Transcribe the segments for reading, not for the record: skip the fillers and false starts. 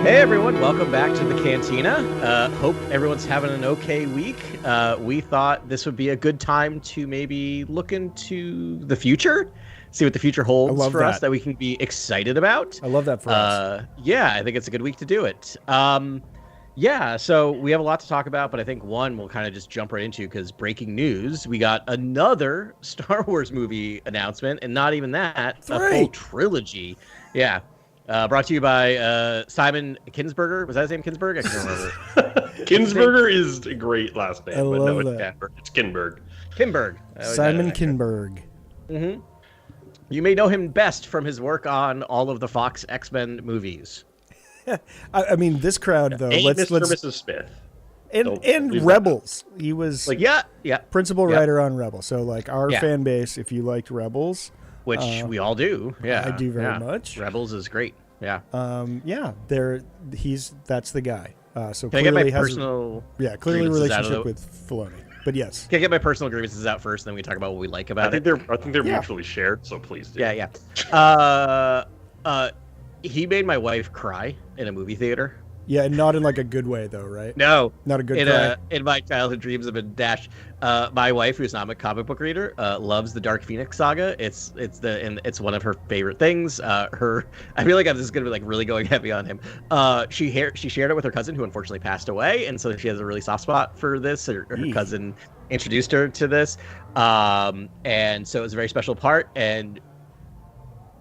Hey everyone, welcome back to the Cantina. Hope everyone's having an okay week. We thought this would be a good time to maybe look into the future, see what the future holds for us that we can be excited about. I love that for us. Yeah, I think it's a good week to do it. Yeah, so we have a lot to talk about, but I think one we'll kind of just jump right into because breaking news, we got another Star Wars movie announcement, and not even that, a full trilogy. Yeah. Brought to you by Simon Kinsberger. Was that his name, Kinsberg? I can't remember. Kinsberger is a great last name, but no, it's Kinberg. Kinberg. Simon Kinberg. Mm-hmm. You may know him best from his work on all of the Fox X-Men movies. I mean, this crowd though. Let's Mrs. Smith. And Rebels. He was principal writer on Rebels. So like our fan base, if you liked Rebels. Which we all do. Yeah. I do very much. Rebels is great. Yeah. That's the guy. So can I get my personal clearly relationship with Filoni. But yes. Can I get my personal grievances out first, and then we talk about what we like about it? I think they're mutually shared, so please do. Yeah. He made my wife cry in a movie theater. Yeah, and not in like a good way though, right? No, not a good cry. In my childhood dreams have been dashed. My wife, who's not a comic book reader, loves the Dark Phoenix saga. It's one of her favorite things. I feel like this is gonna be like really going heavy on him. She shared it with her cousin, who unfortunately passed away, and so she has a really soft spot for this. Her cousin introduced her to this, and so it was a very special part. And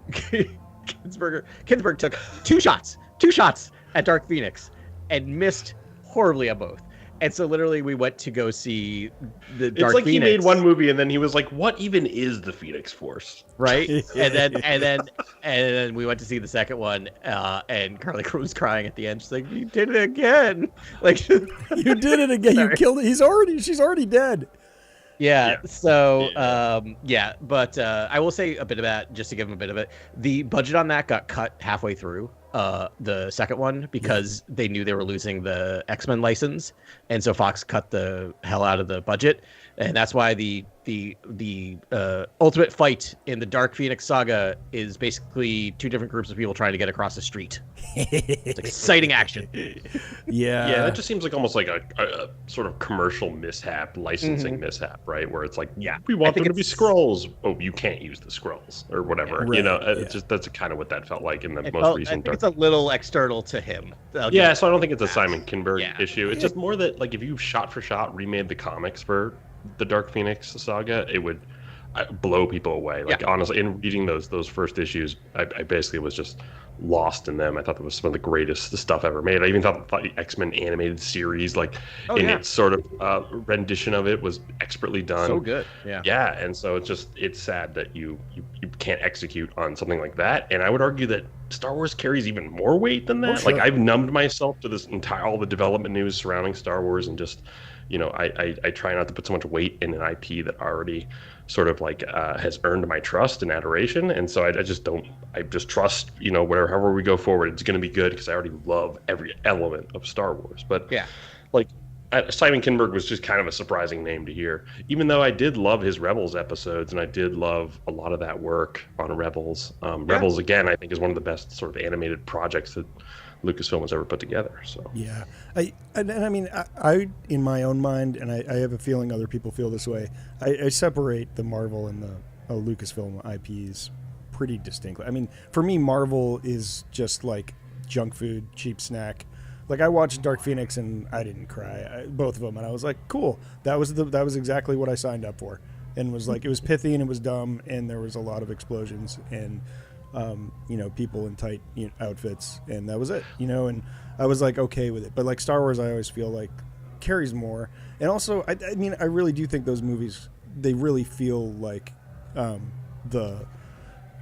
Kinsberg took two shots at Dark Phoenix and missed horribly at both. And so literally we went to go see the Dark Phoenix. It's like he made one movie and then he was like, what even is the Phoenix Force? Right? and then we went to see the second one, and Carly was crying at the end. She's like, you did it again. Like you did it again. You killed it. She's already dead. But I will say a bit of that, just to give him a bit of it. The budget on that got cut halfway through the second one because they knew they were losing the X-Men license, and so Fox cut the hell out of the budget, and that's why the ultimate fight in the Dark Phoenix saga is basically two different groups of people trying to get across the street. It's exciting action. Yeah, that just seems like almost like a sort of commercial mishap, licensing mishap, right? Where it's like, we want them to be Skrulls. Oh, you can't use the Skrulls or whatever. Right. It's just that's kind of what that felt like in the most recent. I think it's a little external to him. So I don't think it's a Simon Kinberg issue. It's just more that like if you shot for shot remade the comics for the Dark Phoenix saga, it would blow people away. Like honestly, in reading those first issues, I basically was just lost in them. I thought that was some of the greatest stuff ever made. I even thought the X-Men animated series, its sort of rendition of it, was expertly done. So good. And so it's sad that you can't execute on something like that. And I would argue that Star Wars carries even more weight than that. Like I've numbed myself to all the development news surrounding Star Wars, and just I try not to put so much weight in an IP that already sort of like has earned my trust and adoration. And so I just trust, however we go forward, it's going to be good because I already love every element of Star Wars. But Simon Kinberg was just kind of a surprising name to hear, even though I did love his Rebels episodes and I did love a lot of that work on Rebels. Rebels, again, I think is one of the best sort of animated projects that Lucasfilm has ever put together. So I in my own mind, and I have a feeling other people feel this way, I separate the Marvel and the Lucasfilm IPs pretty distinctly. I mean, for me, Marvel is just like junk food, cheap snack. Like I watched Dark Phoenix and I didn't cry, both of them, and I was like, cool, that was exactly what I signed up for, and was like, it was pithy and it was dumb and there was a lot of explosions and people in tight outfits, and that was it, and I was like okay with it. But like Star Wars, I always feel like carries more, and also I really do think those movies, they really feel like the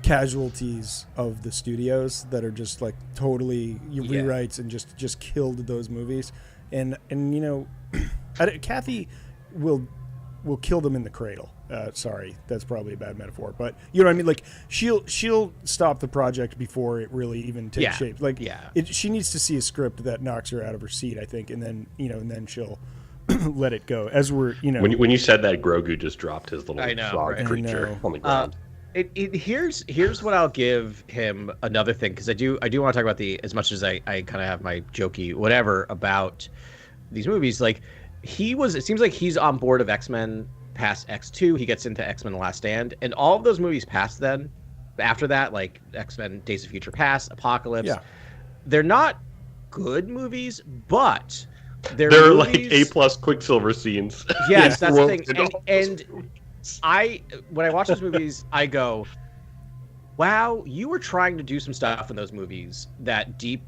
casualties of the studios that are just like totally rewrites and just killed those movies, and Kathy will kill them in the cradle. Sorry, that's probably a bad metaphor, but you know what I mean. Like she'll stop the project before it really even takes shape. Like she needs to see a script that knocks her out of her seat, I think, and then she'll let it go. As we're when you said that, Grogu just dropped his little frog creature on the ground. Here's what I'll give him another thing, because I do want to talk about as much as I kind of have my jokey whatever about these movies. Like it seems like he's on board of X-Men past X2. He gets into X-Men: The Last Stand, and all of those movies after that, like X-Men: Days of Future Past, Apocalypse, they're not good movies, but they're movies, like A+ Quicksilver scenes. Yes, that's the thing. And when I watch those movies, I go, wow, you were trying to do some stuff in those movies that deep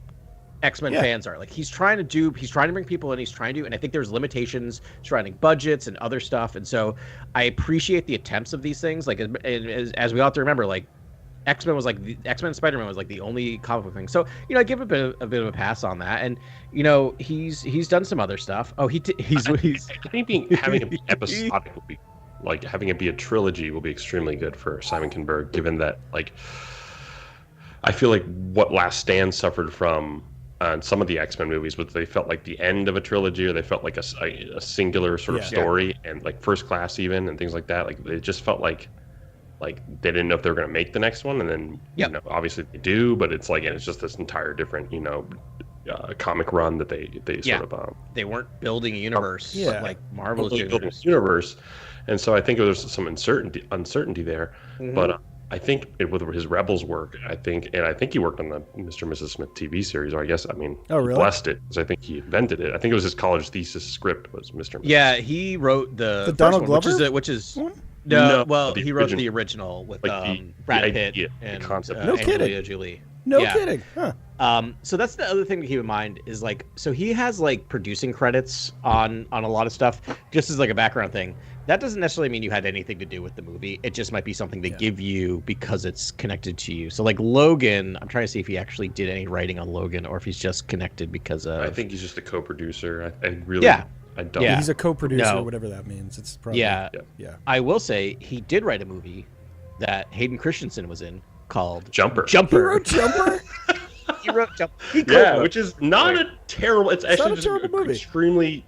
X-Men fans are. Like he's trying to bring people in, and I think there's limitations surrounding budgets and other stuff. And so I appreciate the attempts of these things. Like as we all have to remember, like X-Men and Spider-Man was like the only comic book thing. So, I give a bit of a pass on that. And, he's done some other stuff. Oh, I think having it be episodic will be, like, having it be a trilogy will be extremely good for Simon Kinberg, given that, like, I feel like what Last Stand suffered from some of the X-Men movies was they felt like the end of a trilogy, or they felt like a singular sort of story, and like First Class even, and things like that. Like, it just felt like they didn't know if they were going to make the next one, and then obviously they do, but it's like, and it's just this entire different comic run that they sort of they weren't building a universe like Marvel is building a universe. And so I think there's some uncertainty there. Mm-hmm. But I think with his Rebels work, I think he worked on the Mr. and Mrs. Smith TV series, or I guess, he blessed it, because I think he invented it. I think it was his college thesis script was Mr. and Mrs. Yeah, he wrote the Donald Glover, which is no, he wrote the original with like Brad Pitt and the concept. Angelina Jolie. No kidding. Huh. So that's the other thing to keep in mind is, like, so he has like producing credits on a lot of stuff, just as like a background thing. That doesn't necessarily mean you had anything to do with the movie. It just might be something they give you because it's connected to you. So like Logan, I'm trying to see if he actually did any writing on Logan, or if he's just connected because of... I think he's just a co-producer. I really... I don't. Yeah. He's a co-producer, whatever that means. It's probably... Yeah. I will say he did write a movie that Hayden Christensen was in called Jumper. He wrote Jumper? He wrote Jumper. Which is not a terrible... It's actually just an extremely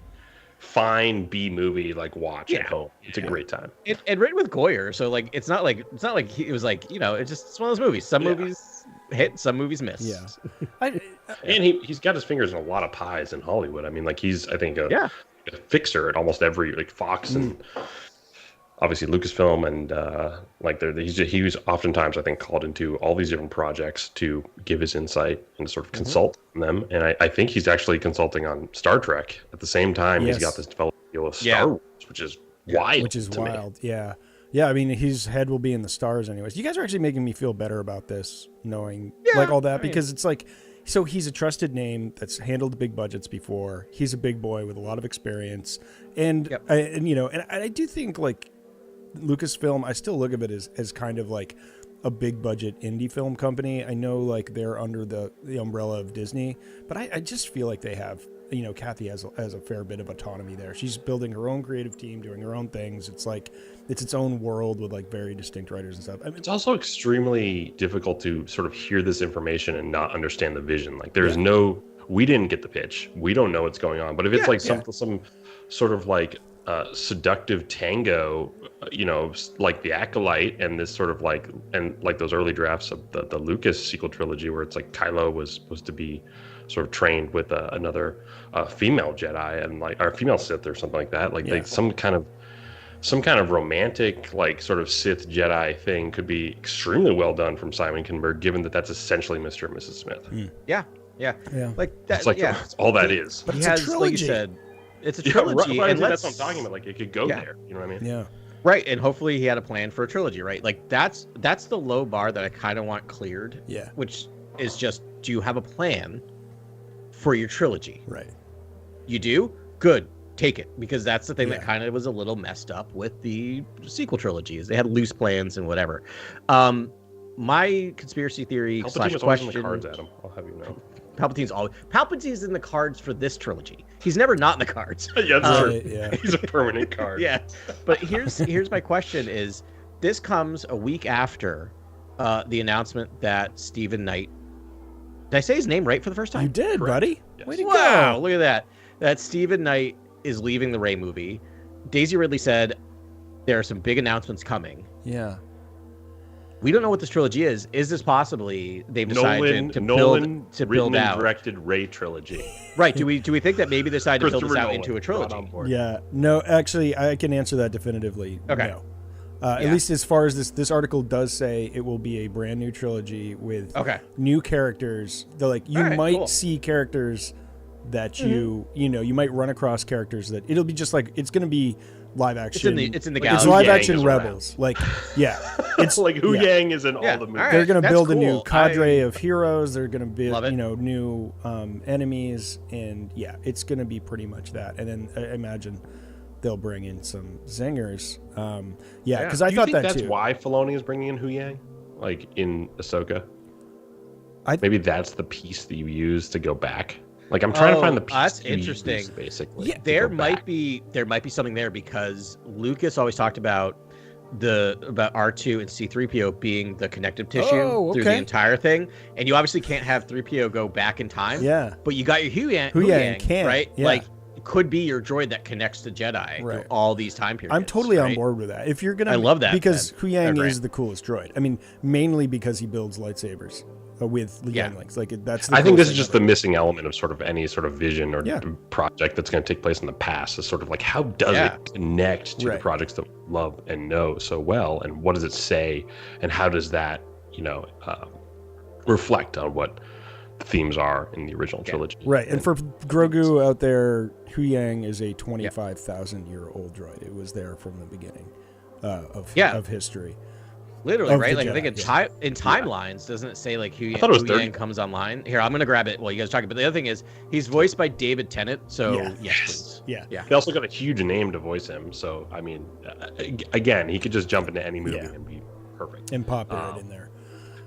fine B movie, like, watch at home. It's a great time. And written with Goyer, so like it's not like it was like, it's one of those movies. Some movies hit, some movies miss. Yeah. And he's got his fingers in a lot of pies in Hollywood. I mean, like, he's, I think, a fixer at almost every, like, Fox and obviously Lucasfilm, and he was oftentimes, I think, called into all these different projects to give his insight and sort of consult on them. And I think he's actually consulting on Star Trek at the same time. He's got this development deal with Star Wars, which is wild. Which is wild. Yeah. Yeah, I mean, his head will be in the stars anyways. You guys are actually making me feel better about this, knowing like all that, because it's like, so he's a trusted name that's handled big budgets before. He's a big boy with a lot of experience, and I do think, like, Lucasfilm, I still look at it as kind of like a big budget indie film company. I know, like, they're under the umbrella of Disney, but I just feel like they have, Kathy has a fair bit of autonomy there. She's building her own creative team, doing her own things. It's like it's its own world with, like, very distinct writers and stuff. I mean, it's also extremely difficult to sort of hear this information and not understand the vision. Like, there's we didn't get the pitch. We don't know what's going on. But if it's like some sort of like seductive tango, like The Acolyte, and this sort of like those early drafts of the Lucas sequel trilogy, where it's like Kylo was supposed to be sort of trained with another female Jedi, and like, or female Sith or something like that. Like some kind of romantic, like, sort of Sith Jedi thing could be extremely well done from Simon Kinberg, given that that's essentially Mr. and Mrs. Smith. Yeah. Like that. It's like that's all that is. But it's a trilogy. Like you said, it's a trilogy, and that's what I'm talking about. Like, it could go there. You know what I mean? Yeah. Right, and hopefully he had a plan for a trilogy, right? Like, that's the low bar that I kind of want cleared. Yeah. Which is just, do you have a plan for your trilogy? Right. You do? Good. Take it, because that's the thing that kind of was a little messed up with the sequel trilogies. They had loose plans and whatever. My conspiracy theory / question. On the cards, Adam. I'll have you know. Palpatine's in the cards for this trilogy. He's never not in the cards. Yeah, that's true. Yeah. He's a permanent card. Yeah, but here's my question: is this comes a week after the announcement that Stephen Knight? Did I say his name right for the first time? You did, buddy. Yes. Way to go! Wow, look at that. That Stephen Knight is leaving the Rey movie. Daisy Ridley said there are some big announcements coming. Yeah. we don't know what this trilogy is. Is this possibly they've decided to Nolan build out directed Rey trilogy? Right. Do we think that maybe they decided to build this out into a trilogy? Yeah. No, actually, I can answer that definitively. Okay. No. At least as far as this article does say, it will be a brand new trilogy with new characters. They're like, you might see characters that you might run across characters that it'll be just like, it's going to be live action. It's in the galaxy. It's live action Rebels. Like, yeah. It's like Hu Yang is in all the movies. Right. They're going to build a new cadre of heroes. They're going to build, new enemies. And yeah, it's going to be pretty much that. And then I imagine they'll bring in some zingers. Because I thought that that's too. Why Filoni is bringing in Hu Yang, like in Ahsoka? Maybe that's the piece that you use to go back. Like I'm trying to find the piece. That's interesting. Use, basically, yeah, there might be something there because Lucas always talked about R2 and C-3PO being the connective tissue through the entire thing, and you obviously can't have 3PO go back in time. Yeah, but you got your Hu Yang can, right? Yeah. Like. Could be your droid that connects to Jedi through all these time periods. I'm totally on board with that. If you're gonna, I love that because Hu Yang is the coolest droid. I mean, mainly because he builds lightsabers with Younglings. Like that's. I think this is just the missing element of sort of any sort of vision or project that's going to take place in the past. Is sort of like how does it connect to the projects that we love and know so well, and what does it say, and how does that reflect on what the themes are in the original trilogy. Right. And for Grogu out there, Hu Yang is a 25,000-year-old droid. It was there from the beginning of history. Literally, right? Like I think in timelines, doesn't it say like Hu Yang comes online? Here, I'm gonna grab it while you guys are talking. But the other thing is he's voiced by David Tennant, so yes, please. Yeah. They also got a huge name to voice him, so I mean, again, he could just jump into any movie and be perfect. And pop it in there.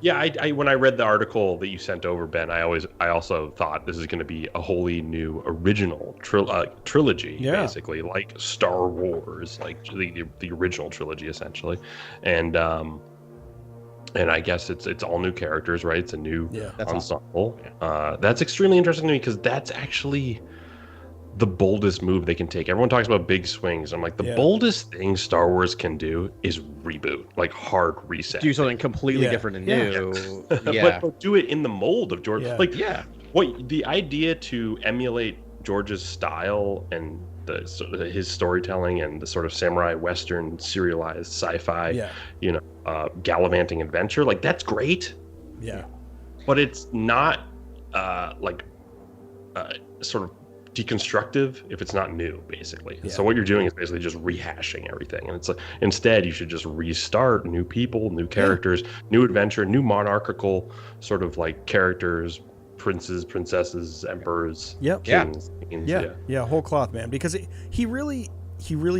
Yeah, I when I read the article that you sent over, Ben, I also thought this is going to be a wholly new original trilogy, basically, like Star Wars, like the original trilogy, essentially, and I guess it's all new characters, right? It's a new ensemble. Awesome. That's extremely interesting to me because that's actually the boldest move they can take. Everyone talks about big swings. I'm like, the boldest thing Star Wars can do is reboot, like hard reset. Do something completely different and new. But do it in the mold of George. What the idea to emulate George's style and his storytelling and the sort of samurai western serialized sci-fi, gallivanting adventure, like that's great. Yeah. But it's not sort of deconstructive if it's not new, basically. So what you're doing is basically just rehashing everything, and it's like instead you should just restart, new people, new characters, new adventure, new monarchical sort of like characters, princes, princesses, emperors, kings. Whole cloth, man, because he really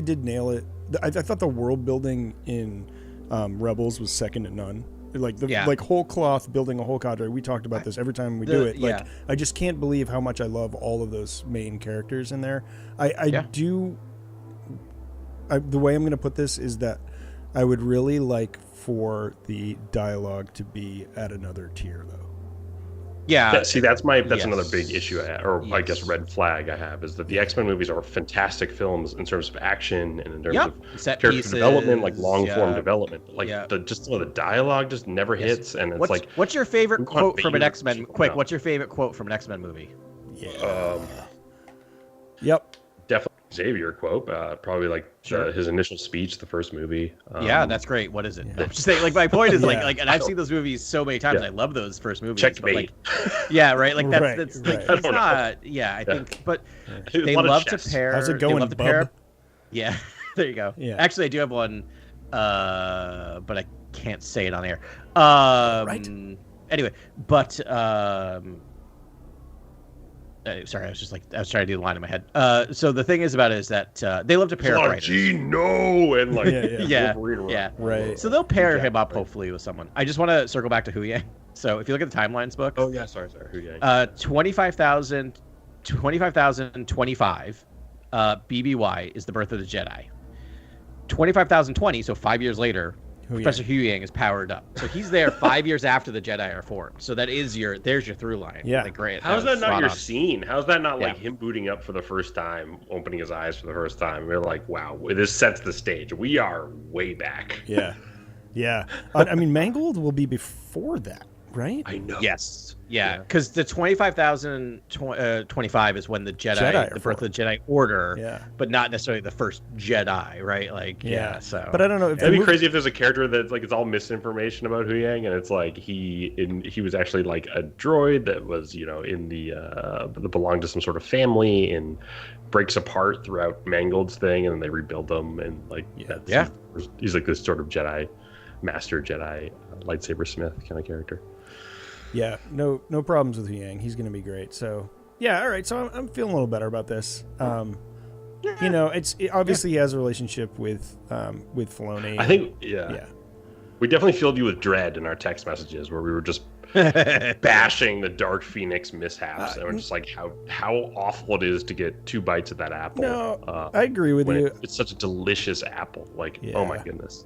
did nail it. I thought the world building in Rebels was second to none. Like whole cloth building a whole cadre. We talked about this every time we do it. Like I just can't believe how much I love all of those main characters in there. The way I'm going to put this is that I would really like for the dialogue to be at another tier, though. That's another big issue I guess red flag I have is that the X-Men movies are fantastic films in terms of action and in terms of set character pieces, development, like long form development. But the dialogue just never hits, and it's what's your favorite quote from an X-Men? Quick, what's your favorite quote from an X-Men movie? Definitely Xavier quote, probably like his initial speech, the first movie. That's great. What is it? I'm just saying, like my point is like, and I've seen those movies so many times. I love those first movies. Checkmate. Like that's like it's not. I think, but they love to pair. How's it going, love to pair. Yeah, there you go. Yeah, actually, I do have one, but I can't say it on air. Anyway, but sorry, I was trying to do the line in my head. So the thing is about it is that they love to pair up writers. Gino and like right. So they'll pair him up hopefully with someone. I just want to circle back to Hu Yang. So if you look at the timelines book. Oh yeah, sorry, Hu Yang. 25,025. BBY is the birth of the Jedi. 25,020. So 5 years later, Professor Hu Yang is powered up. So he's there 5 years after the Jedi are formed. So there's your through line. Yeah. Like, great. How's that not your scene? How's that not like him booting up for the first time, opening his eyes for the first time? We're like, wow, this sets the stage. We are way back. Yeah. Yeah. I mean, Mangold will be before that, right? I know. Yes. Yeah, because the 25,025 is when the Jedi the birth of the Jedi Order, but not necessarily the first Jedi, right? Like, so. But I don't know if it'd be crazy if there's a character that's like it's all misinformation about Hu Yang, and it's like he was actually like a droid that was in the that belonged to some sort of family and breaks apart throughout Mangold's thing, and then they rebuild them, and like he's like this sort of Jedi master Jedi lightsaber smith kind of character. Yeah, no problems with Hu Yang. He's going to be great. So, yeah, all right. So I'm feeling a little better about this. It obviously he has a relationship with Filoni. I think, we definitely filled you with dread in our text messages where we were just bashing the Dark Phoenix mishaps, and we're just like how awful it is to get 2 bites of that apple. No, I agree with you. It's such a delicious apple. Like, oh my goodness.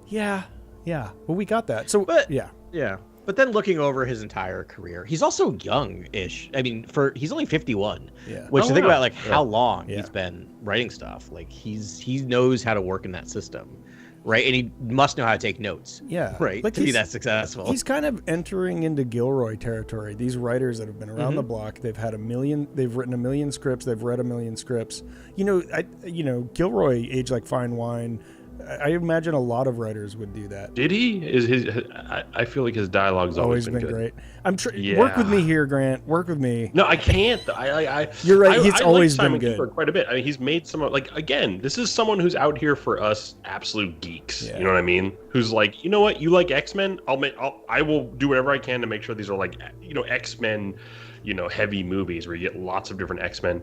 Yeah. Well, we got that. So, yeah. But then looking over his entire career, he's also young-ish. I mean, he's only 51. Yeah. Which to think about, like how long he's been writing stuff. Like he knows how to work in that system, right? And he must know how to take notes. Yeah. Right. Like to be that successful. He's kind of entering into Gilroy territory. These writers that have been around the block, they've written 1 million scripts, they've read 1 million scripts. Gilroy aged like fine wine. I imagine a lot of writers would do that. Did he? I feel like his dialogue's always been good. Great. Work with me here, Grant. Work with me. No, I can't. You're right. He's always been good. Quite a bit. I mean, he's made some again. This is someone who's out here for us absolute geeks. Yeah. You know what I mean? Who's like, you know what? You like X-Men? I will do whatever I can to make sure these are like, X-Men, heavy movies where you get lots of different X-Men,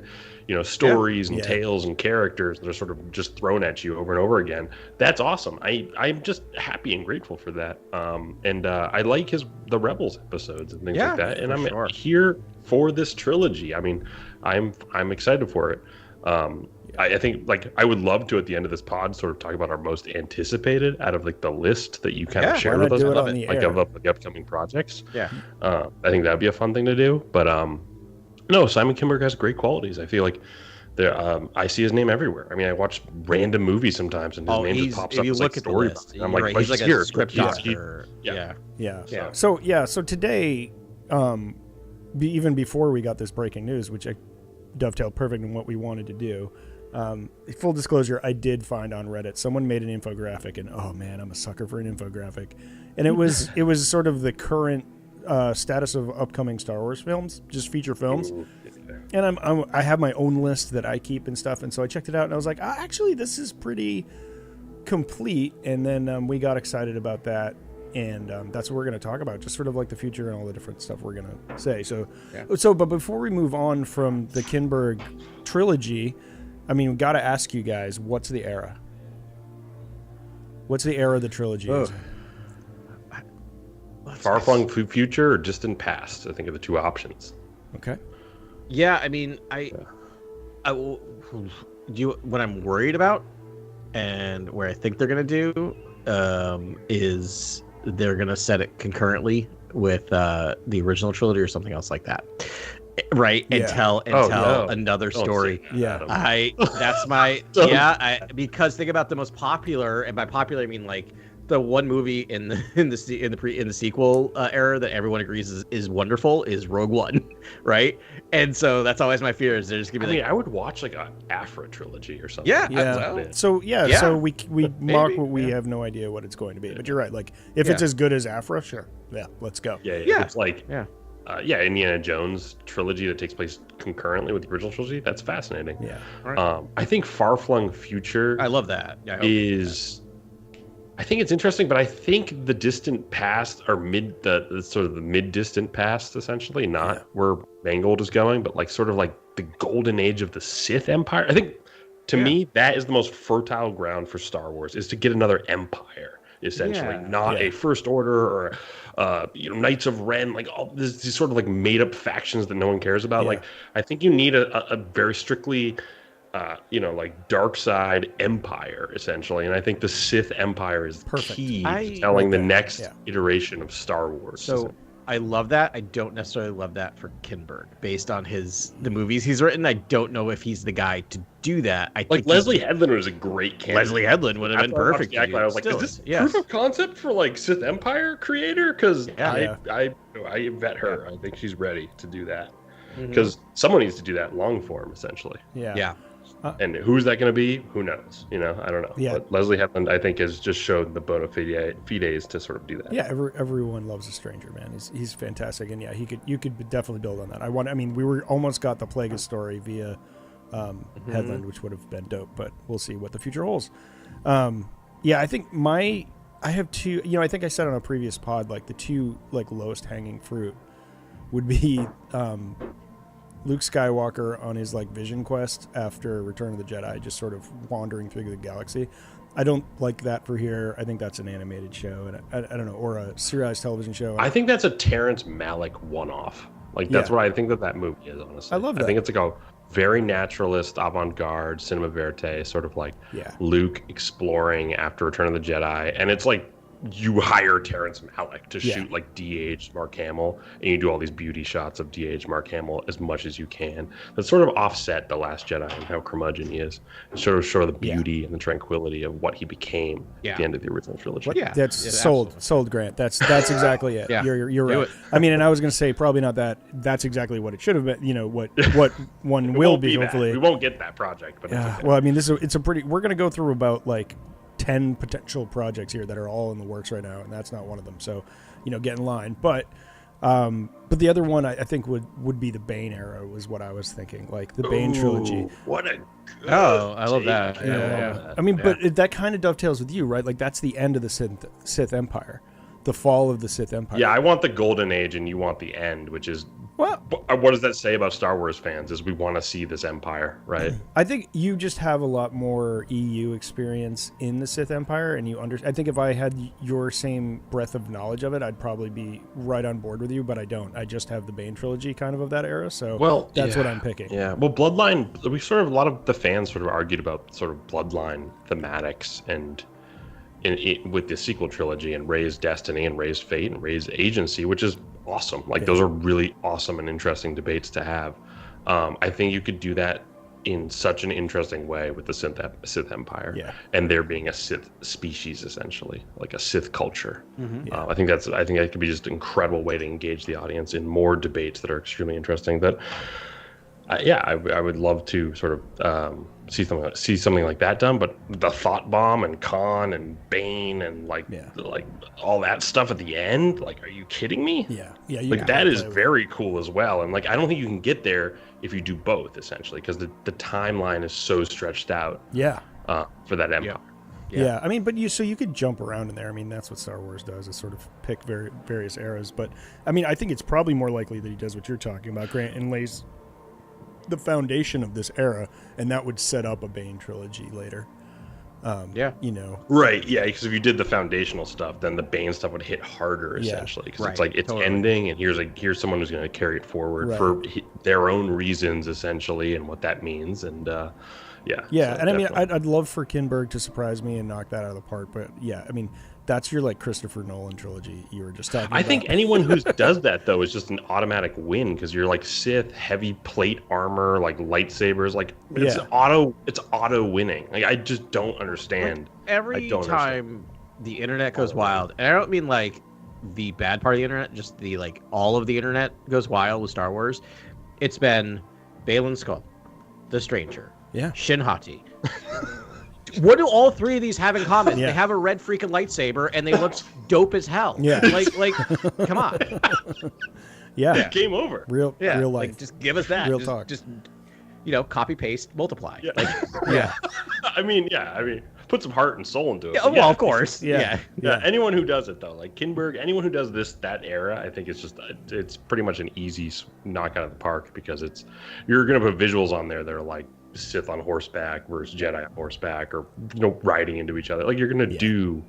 stories and tales and characters that are sort of just thrown at you over and over again. That's awesome. I'm just happy and grateful for that. And I like the Rebels episodes and things like that. And I'm here for this trilogy. I mean, I'm excited for it. I think I would love to at the end of this pod sort of talk about our most anticipated out of the list that you kind of shared with us of the upcoming projects. Yeah. I think that'd be a fun thing to do. But no, Simon Kinberg has great qualities. I feel like I see his name everywhere. I mean, I watch random movies sometimes and his name just pops up as story. I'm like, he's like a script doctor. Yeah. So today, even before we got this breaking news, which I dovetailed perfect in what we wanted to do. Full disclosure, I did find on Reddit someone made an infographic, and oh man, I'm a sucker for an infographic. And it was sort of the current status of upcoming Star Wars films, just feature films. And I have my own list that I keep and stuff, and so I checked it out, and I was like, actually, this is pretty complete. And then we got excited about that. And that's what we're going to talk about, just sort of like the future and all the different stuff we're going to say. But before we move on from the Kinberg trilogy, I mean, we got to ask you guys, what's the era? What's the era of the trilogy? Far-flung future or distant past, I think, are the 2 options. Okay. Yeah, I mean, what I'm worried about and where I think they're going to do is they're going to set it concurrently with the original trilogy or something else like that. Right. And tell another story. That's my, because think about the most popular, and by popular, I mean like the one movie in the sequel era that everyone agrees is wonderful is Rogue One, right? And so that's always my fear is they're just gonna be I would watch like a Afra trilogy or something. So we mock what we have no idea what it's going to be, but you're right. Like if it's as good as Afra, sure, let's go. It's like Indiana Jones trilogy that takes place concurrently with the original trilogy. That's fascinating. I think Far-Flung Future. I love that. I think it's interesting, but I think the distant past or the sort of the mid-distant past, essentially, not where Mangold is going, but like sort of like the golden age of the Sith Empire. I think, to me, that is the most fertile ground for Star Wars, is to get another empire, essentially, not a First Order or Knights of Ren, like all these sort of like made-up factions that no one cares about. Like, I think you need a very strictly like dark side empire, essentially. And I think the Sith Empire is key to telling the next iteration of Star Wars. So I love that. I don't necessarily love that for Kinberg, based on the movies he's written. I don't know if he's the guy to do that. I think Leslie Headland was a great candidate. Leslie Headland would have been perfect. I was like, is this proof of concept for like Sith Empire creator? Because I vet her. I think she's ready to do that. Because someone needs to do that long form, essentially. Yeah. And who's that going to be? Who knows? I don't know. Yeah. But Leslie Headland, I think, has just showed the bona fides to sort of do that. Yeah, everyone loves a stranger, man. He's fantastic, and yeah, you could definitely build on that. We were almost got the Plagueis story via Headland, which would have been dope, but we'll see what the future holds. I think I have two. I think I said on a previous pod, like the two like lowest hanging fruit would be Luke Skywalker on his like vision quest after Return of the Jedi, just sort of wandering through the galaxy. I don't like that for here. I think that's an animated show, and I don't know, or a serialized television show. I think that's a Terrence Malick one-off. Like that's what I think that movie is. Honestly, I love that. I think it's like a very naturalist, avant-garde, cinema verite, sort of like Luke exploring after Return of the Jedi, and it's like you hire Terrence Malick to shoot like de-aged Mark Hamill, and you do all these beauty shots of de-aged Mark Hamill as much as you can. That sort of offset The Last Jedi and how curmudgeon he is, and sort of show the beauty and the tranquility of what he became at the end of the original trilogy. That's sold, Grant. That's exactly it. You're right. I mean, and I was going to say probably not that. That's exactly what it should have been. What one will be hopefully. We won't get that project, but it's okay. Well, I mean, it's a pretty. We're going to go through about like 10 potential projects here that are all in the works right now, and that's not one of them. So, get in line. But the other one I think would be the Bane era was what I was thinking, like the Bane trilogy. What a I love that. I mean, but that kind of dovetails with you, right? Like that's the end of the Sith Empire, the fall of the Sith Empire. Yeah, I want the golden age, and you want the end, which is what does that say about Star Wars fans? Is we want to see this empire, right? I think you just have a lot more EU experience in the Sith Empire, and I think if I had your same breadth of knowledge of it, I'd probably be right on board with you. But I don't. I just have the Bane trilogy kind of that era, so that's what I'm picking. Yeah. Well, Bloodline. A lot of the fans sort of argued about sort of Bloodline thematics and. With the sequel trilogy and Rey's destiny and Rey's fate and Rey's agency, which is awesome. Like those are really awesome and interesting debates to have. I think you could do that in such an interesting way with the Sith Empire, and there being a Sith species essentially, like a Sith culture. I think that could be just an incredible way to engage the audience in more debates that are extremely interesting. That I would love to sort of see something like that done. But the thought bomb and Khan and Bane and like all that stuff at the end, like, are you kidding me? Yeah. Like that is very cool as well. And like I don't think you can get there if you do both essentially, because the timeline is so stretched out. For that empire. Yeah, I mean, but you could jump around in there. I mean, that's what Star Wars does, is sort of pick various eras. But I mean, I think it's probably more likely that he does what you're talking about, Grant, and lays the foundation of this era, and that would set up a Bane trilogy later. Right, yeah, because if you did the foundational stuff, then the Bane stuff would hit harder essentially, because it's like it's ending, and here's someone who's going to carry it forward for their own reasons essentially, and what that means, and and I mean, I'd love for Kinberg to surprise me and knock that out of the park, but I mean, that's your like Christopher Nolan trilogy you were just talking about. I think anyone who does that though is just an automatic win, because you're like Sith, heavy plate armor, like lightsabers, like it's auto winning. Like I just don't understand. Like, every time the internet goes wild, and I don't mean like the bad part of the internet, just the like all of the internet goes wild with Star Wars. It's been Baylan Skoll, The Stranger, Shin Hati. What do all three of these have in common? They have a red freaking lightsaber, and they look dope as hell. Like, come on. Game over. Real life. Like, just give us that. Real talk. Just copy paste, multiply. I mean, put some heart and soul into it. Yeah, well, of course. Yeah. Anyone who does it though, like Kinberg, anyone who does that era, I think it's pretty much an easy knock out of the park, because you're gonna put visuals on there that are like Sith on horseback versus Jedi on horseback, or riding into each other. Like you're gonna do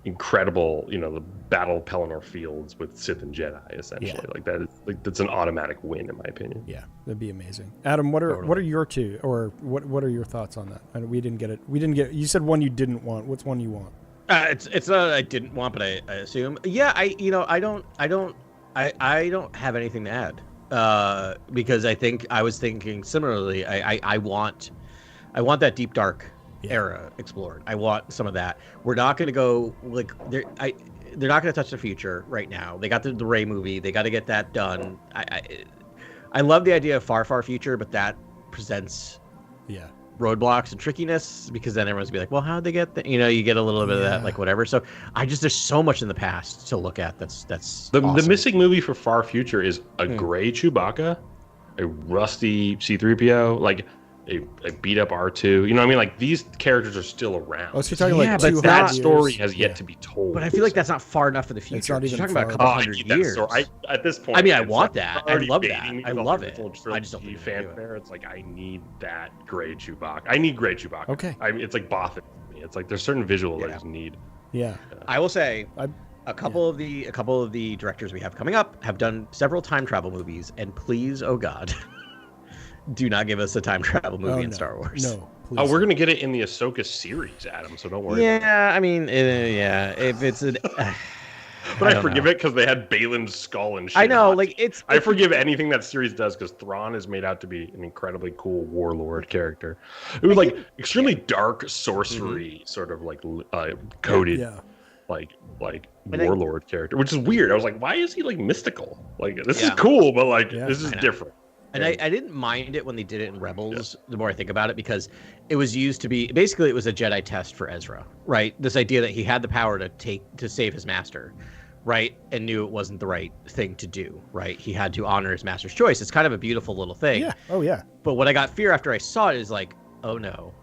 incredible, the Battle of Pelennor Fields with Sith and Jedi essentially. Like that is that's an automatic win in my opinion. Yeah, that'd be amazing. Adam, what are your two, or what are your thoughts on that? We didn't get it. You said one you didn't want. What's one you want? It's I didn't want, but I assume. Yeah, I don't I don't have anything to add because I was thinking similarly. I want that deep dark era explored. I want some of that. We're not going to go like they're not going to touch the future right now. They got the Rey movie. They got to get that done. I love the idea of far future, but that presents roadblocks and trickiness because then everyone's gonna be like, well, how'd they get that? You get a little bit of that, like whatever. So there's so much in the past to look at. That's the awesome. The missing movie for far future is a gray Chewbacca, a rusty C-3PO, like a beat up R2. You know what I mean? Like these characters are still around. Oh, so you're talking like but that story has yet to be told. But I feel like that's not far enough for the future. It's not even you're talking about a far couple hundred years. At this point, I mean, I want that. I love that. I love it. I just don't think think fanfare. It's like I need that gray Chewbacca. I need gray Chewbacca. Okay. It's like Bothan. It's like there's certain visual I just need. Yeah. I will say a couple of the directors we have coming up have done several time travel movies, and please, oh God, do not give us a time travel movie in Star Wars. No. Please. Oh, we're gonna get it in the Ahsoka series, Adam. So don't worry. Yeah, I mean, if it's an. But I forgive it because they had Balin's skull and shit. I know, like I forgive anything that series does because Thrawn is made out to be an incredibly cool warlord character. It was like extremely dark sorcery, sort of like coded, like warlord character, which is weird. I was like, why is he like mystical? Like this is cool, but like this is different. And I didn't mind it when they did it in Rebels, the more I think about it, because it was used to be, basically it was a Jedi test for Ezra, right? This idea that he had the power to save his master, right? And knew it wasn't the right thing to do, right? He had to honor his master's choice. It's kind of a beautiful little thing. Yeah. Oh, yeah. But what I got fear after I saw it is like, oh no.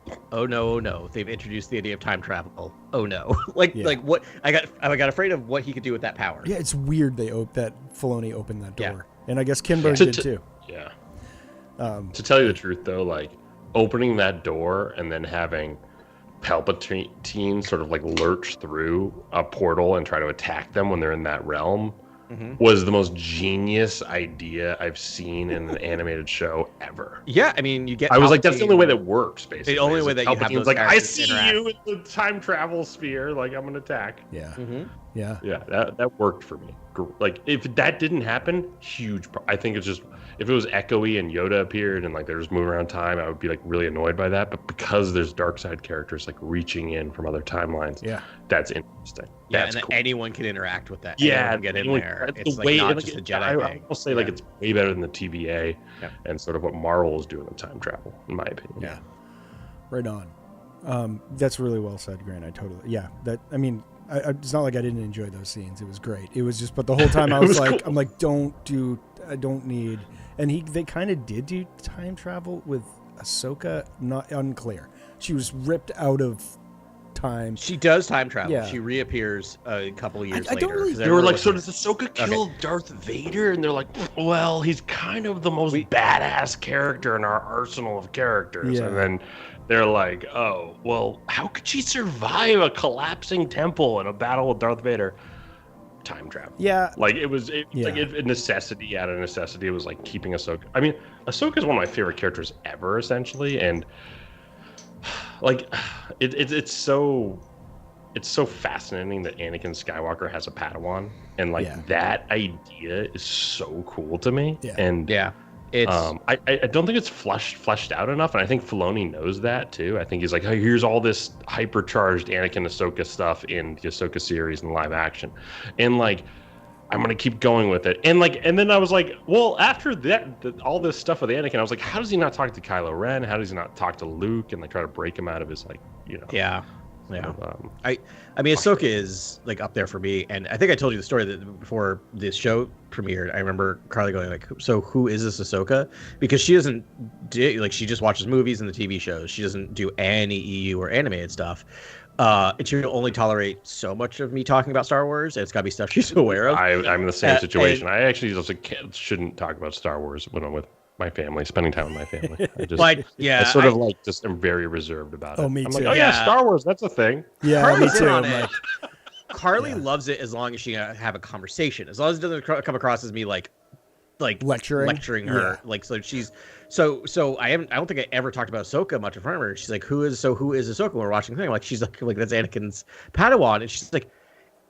They've introduced the idea of time travel. Oh no. like what I got afraid of what he could do with that power. Yeah, it's weird that Filoni opened that door. And I guess Kinberg did too. Yeah. To tell you the truth, though, like opening that door and then having Palpatine sort of like lurch through a portal and try to attack them when they're in that realm was the most genius idea I've seen in an animated show ever. Yeah, I mean, you get. I was like, that's the only way that works, basically. The only way that you have those like, I see interact. you in the time travel sphere. Like, I'm gonna attack. Yeah. Yeah. That worked for me. Like, if that didn't happen, huge. I think it's just if it was echoey and Yoda appeared and like they're just moving around time, I would be like really annoyed by that. But because there's dark side characters like reaching in from other timelines, that's interesting. Yeah, that's and cool. anyone can interact with that. Yeah, anyone get in there. It's like way, not like, just a Jedi thing. I'll say like it's way better than the TVA and sort of what Marvel is doing with time travel, in my opinion. Yeah, right on. That's really well said, Grant. I mean, it's not like I didn't enjoy those scenes. It was great. It was just, but the whole time I was like, cool. I'm like, I don't need. And they kind of did do time travel with Ahsoka. Not unclear. She was ripped out of time. She does time travel. Yeah. She reappears a couple of years later. Don't really, they were like, so does Ahsoka kill Darth Vader? And they're like, well, he's kind of the most badass character in our arsenal of characters. Yeah. And then they're like, oh, well, how could she survive a collapsing temple in a battle with Darth Vader? Time travel. Yeah. Like it was like a necessity out of necessity. It was like keeping Ahsoka. I mean, Ahsoka is one of my favorite characters ever, essentially, and like it's so fascinating that Anakin Skywalker has a Padawan, and like that idea is so cool to me. Yeah. And it's I don't think it's fleshed out enough, and I think Filoni knows that too. I think he's like, oh, here's all this hypercharged Anakin Ahsoka stuff in the Ahsoka series and live action, and like I'm gonna keep going with it. And then I was like, well, after that, all this stuff with Anakin, I was like, how does he not talk to Kylo Ren? How does he not talk to Luke and like try to break him out of his I mean, Ahsoka is like up there for me, and I think I told you the story that before this show premiered. I remember Carly going like, "So who is this Ahsoka?" Because she doesn't she just watches movies and the TV shows. She doesn't do any EU or animated stuff, and she will only tolerate so much of me talking about Star Wars. And it's got to be stuff she's aware of. I'm in the same situation. I actually just shouldn't talk about Star Wars when I'm with my family, spending time with my family. I sort of like just am very reserved about it. Oh, me I'm too. like, Star Wars, that's a thing. Yeah, Carly's me too. on it. Carly loves it as long as she have a conversation. As long as it doesn't come across as me like lecturing her. Like so she's so I don't think I ever talked about Ahsoka much in front of her. She's like, who is Ahsoka when we're watching the thing? Like she's like that's Anakin's Padawan, and she's like,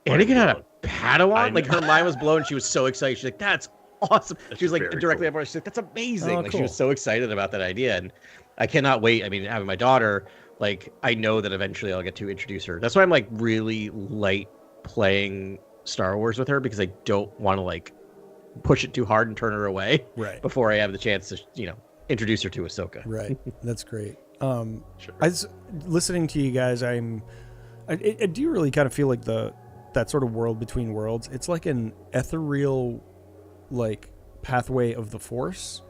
Anakin had a Padawan? I Like, her mind was blown. She was so excited. She's like, that's awesome. She was like, very directly cool. up. She's like, that's amazing. Oh, Like, cool. she was so excited about that idea. And I cannot wait. I mean, having my daughter, like, I know that eventually I'll get to introduce her. That's why I'm, like, really light playing Star Wars with her, because I don't want to, like, push it too hard and turn her away Right. before I have the chance to, introduce her to Ahsoka. Right. That's great. Sure. Listening to you guys, I do really kind of feel like that sort of world between worlds. It's like an ethereal, like, pathway of the Force.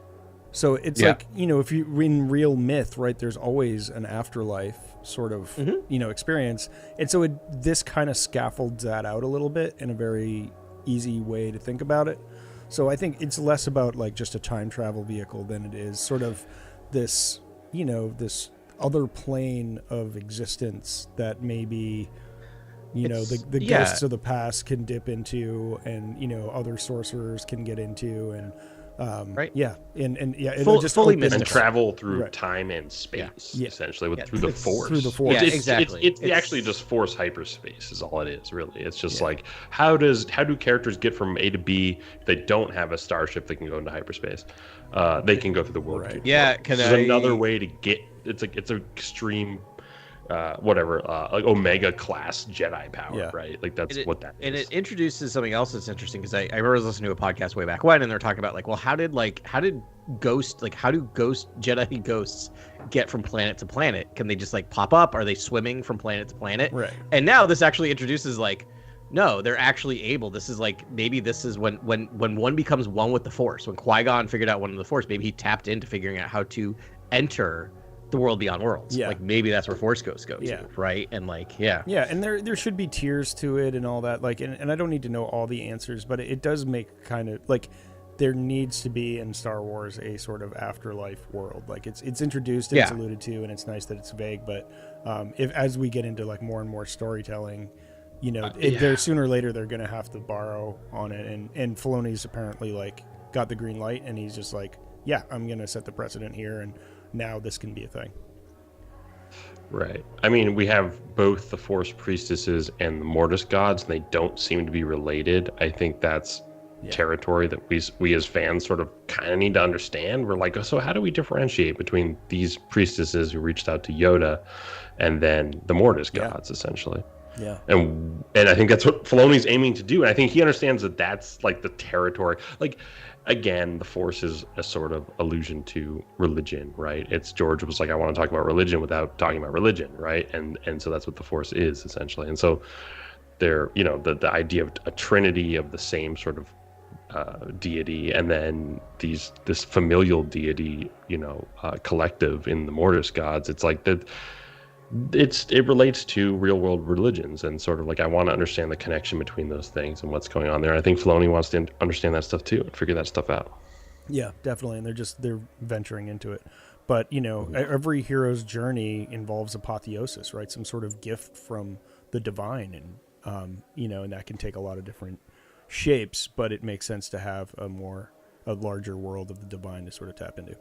So it's like, if you in real myth, right, there's always an afterlife sort of, experience. And so this kind of scaffolds that out a little bit in a very easy way to think about it. So I think it's less about like just a time travel vehicle than it is sort of this, this other plane of existence that maybe, the ghosts of the past can dip into, and, other sorcerers can get into, and right. Yeah. And yeah, Fully opens and mystical. travel through Right. time and space, Yeah. essentially, Yeah. through the Force. Through the Force. Yeah, It's exactly. It's It's- actually just Force hyperspace is all it is, really. It's just like, how do characters get from A to B if they don't have a starship that can go into hyperspace? They can go through the world. Right. Yeah, This is another way to get. It's an extreme, like Omega class Jedi power, right? Like that's what that is. And it introduces something else that's interesting, because I remember listening to a podcast way back when, and they're talking about like, well, how do ghost Jedi ghosts get from planet to planet? Can they just like pop up? Are they swimming from planet to planet? Right. And now this actually introduces like, no, they're actually able. This is like, maybe this is when one becomes one with the Force. When Qui-Gon figured out one of the Force, maybe he tapped into figuring out how to enter the world beyond worlds. Yeah. Like maybe that's where Force ghosts go to, right? And like, yeah, and there should be tiers to it and all that. Like, and I don't need to know all the answers, but it does make kind of like there needs to be in Star Wars a sort of afterlife world. Like it's introduced, and it's alluded to, and it's nice that it's vague. But if as we get into like more and more storytelling, there sooner or later they're gonna have to borrow on it. And Filoni's apparently like got the green light, and he's just like, yeah, I'm gonna set the precedent here, and now this can be a thing. Right. I mean, we have both the Force priestesses and the Mortis gods, and they don't seem to be related. I think that's territory that we as fans sort of kind of need to understand. We're like, so how do we differentiate between these priestesses who reached out to Yoda and then the Mortis gods, essentially? Yeah. And I think that's what Filoni's aiming to do. And I think he understands that that's like the territory. Like, again, the Force is a sort of allusion to religion, right? It's George was like, I want to talk about religion without talking about religion, right? And so that's what the Force is, essentially. And so they're, the idea of a trinity of the same sort of deity, and then this familial deity, collective in the Mortis gods. It's like that. It relates to real world religions, and sort of like I want to understand the connection between those things and what's going on there. I think Filoni wants to understand that stuff too and figure that stuff out. Yeah, definitely. And they're venturing into it. But, every hero's journey involves apotheosis, right? Some sort of gift from the divine. And, and that can take a lot of different shapes, but it makes sense to have a larger world of the divine to sort of tap into.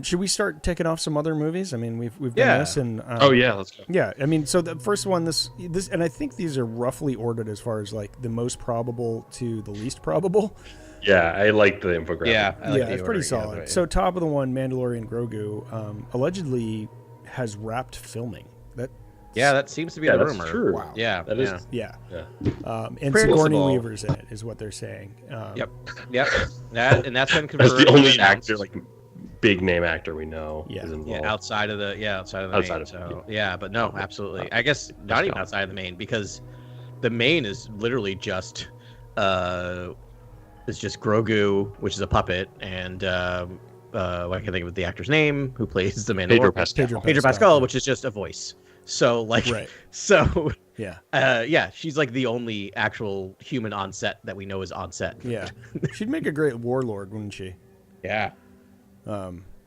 Should we start taking off some other movies? I mean, we've done this, and let's go. Yeah, I mean, so the first one, this, and I think these are roughly ordered as far as like the most probable to the least probable. Yeah, I like the infographic. Yeah, I like the it's pretty order, solid. yeah. So top of the one, Mandalorian Grogu, allegedly has wrapped filming. That seems to be the that's rumor. true. Wow. Yeah, That is. Yeah. Yeah. And Pretty Sigourney possible. Weaver's in it, is what they're saying. Yep. That's been confirmed. That's the only and actor, like big name actor we know. Yeah. Is involved. Yeah, outside of the main. Outside of- So but no, absolutely. I guess not even outside of the main, because the main is literally just it's just Grogu, which is a puppet, and I can think of the actor's name who plays the Mandalorian. Pedro Pascal. Pedro Pascal, which is just a voice. So like, Right. so Yeah. she's like the only actual human on set that we know is on set. Yeah. She'd make a great warlord, wouldn't she? Yeah.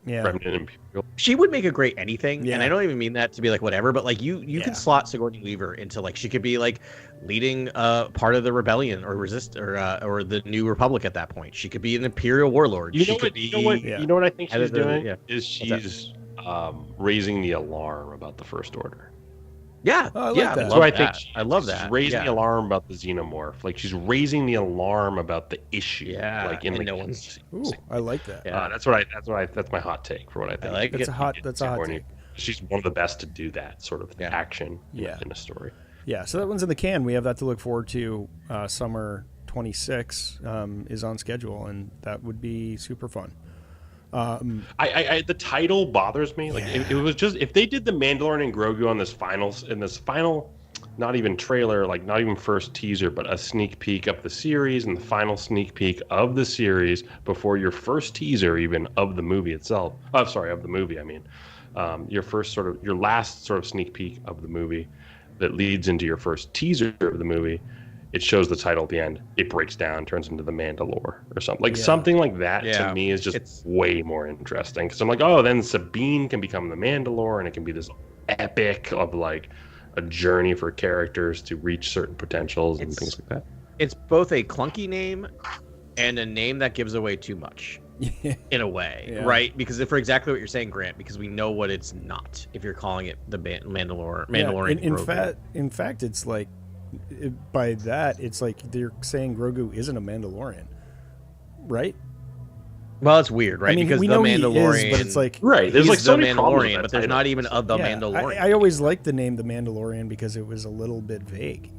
Yeah. Remnant Imperial. She would make a great anything, Yeah. and I don't even mean that to be like whatever, but like you Yeah. could slot Sigourney Weaver into like she could be like leading part of the rebellion or or the New Republic at that point. She could be an Imperial warlord. You She know could what? be, You know what? Yeah. You know what I think Head she's of the- doing yeah. is that? she's raising the alarm about the First Order. Yeah, Oh, I like yeah. that. So I think I love she's that. raising yeah. the alarm about the xenomorph. Like she's raising the alarm about the issue. Yeah, Like in and the no one's. Ooh, I like that. Yeah, that's my hot take for what I think. like That's it. a hot take. She's one of the best to do that sort of action in a story. Yeah, so that one's in the can. We have that to look forward to. Summer 26 is on schedule, and that would be super fun. The title bothers me. Like it was just if they did the Mandalorian and Grogu on this final, not even trailer, like not even first teaser, but a sneak peek of the series and the final sneak peek of the series before your first teaser even of the movie itself. Oh, sorry, of the movie. I mean, your last sort of sneak peek of the movie that leads into your first teaser of the movie. It shows the title at the end. It breaks down, turns into the Mandalore or something. Like something like that to me is just way more interesting. Because I'm like, oh, then Sabine can become the Mandalore, and it can be this epic of like a journey for characters to reach certain potentials and things like that. It's both a clunky name and a name that gives away too much. In a way, right? Because for exactly what you're saying, Grant, because we know what it's not. If you're calling it the Mandalorian, in fact, it's like by that, it's like they're saying Grogu isn't a Mandalorian, right? Well, it's weird, right? I mean, because we the know Mandalorian, he is, but it's like there's like so many Mandalorian, but there's not even a the Mandalorian. I always liked the name the Mandalorian because it was a little bit vague.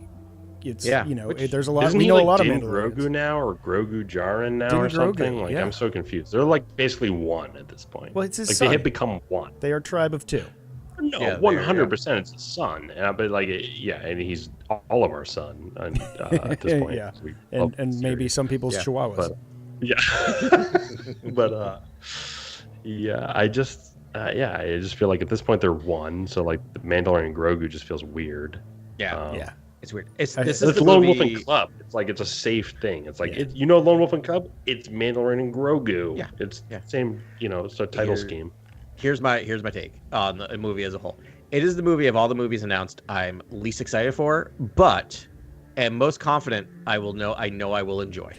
It's there's a lot. We know a lot of Mandalorians. Grogu now or Grogu Jaren now or something. Like I'm so confused. They're like basically one at this point. Well, it's his like son. They have become one. They are a tribe of two. No, 100%. It's his son. But like, and he's all of our son at this point. and maybe some people's chihuahuas. I just feel like at this point they're one. So like the Mandalorian and Grogu just feels weird. It's weird. It's Lone Wolf and Cub. It's like it's a safe thing. It's like Lone Wolf and Cub. It's Mandalorian and Grogu. Yeah, it's same. It's a title scheme. Here's my take on the movie as a whole. It is the movie of all the movies announced I'm least excited for, but am most confident I know I will enjoy.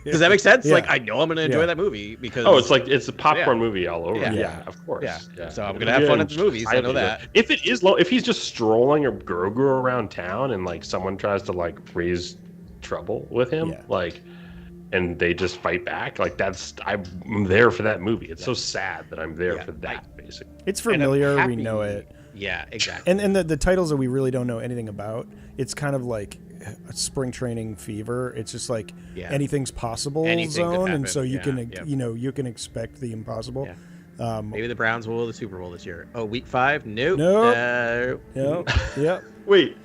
Does that make sense? Like I know I'm going to enjoy that movie because it's a popcorn movie all over. Yeah, of course. Yeah. So I'm going to have fun at the movies. I know that. If it is if he's just strolling or Grogu around town and like someone tries to like raise trouble with him, and they just fight back, like I'm there for that movie. It's so sad that I'm there for that. Basically, it's familiar. We know it. Yeah, exactly. And the titles that we really don't know anything about. It's kind of like a spring training fever. It's just like anything's possible zone, and so you can expect the impossible. Yeah. Maybe the Browns will win the Super Bowl this year. Oh, week 5? Nope. No. Yep. Wait.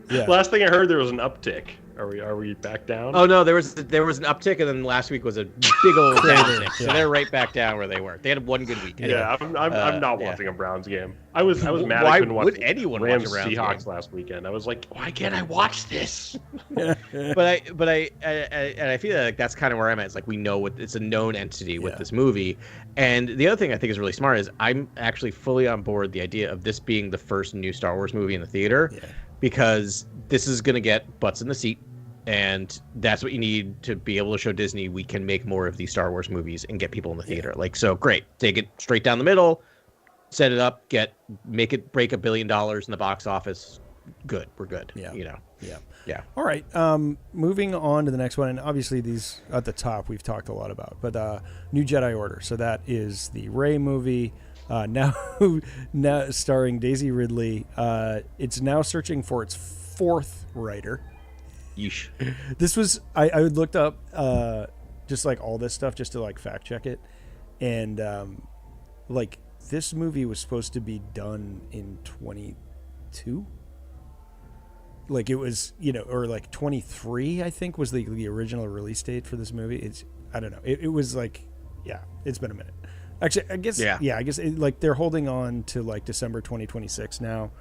Yeah. Last thing I heard, there was an uptick. Are we back down? Oh no, there was an uptick, and then last week was a big old downtick. So they're right back down where they were. They had one good week. Anyway. I'm not watching a Browns game. I was mad. Why I couldn't watch would anyone Rams watch a Browns Seahawks game? last weekend? I was like, why can't I watch this? but I feel like that's kind of where I'm at. It's like we know it's a known entity with this movie, and the other thing I think is really smart is I'm actually fully on board the idea of this being the first new Star Wars movie in the theater, because this is going to get butts in the seat. And that's what you need to be able to show Disney we can make more of these Star Wars movies and get people in the theater. Like, so great. Take it straight down the middle, set it up, make it break $1 billion in the box office. Good. We're good. Yeah. All right. Moving on to the next one. And obviously these at the top we've talked a lot about, but New Jedi Order. So that is the Rey movie. Now starring Daisy Ridley. It's now searching for its 4th writer. Yeesh. This was I looked up just like all this stuff just to like fact check it, and like this movie was supposed to be done in 22. Like it was, or like 23, I think was the original release date for this movie. I don't know. It was like, it's been a minute. Actually, I guess I guess like they're holding on to like December 2026 now.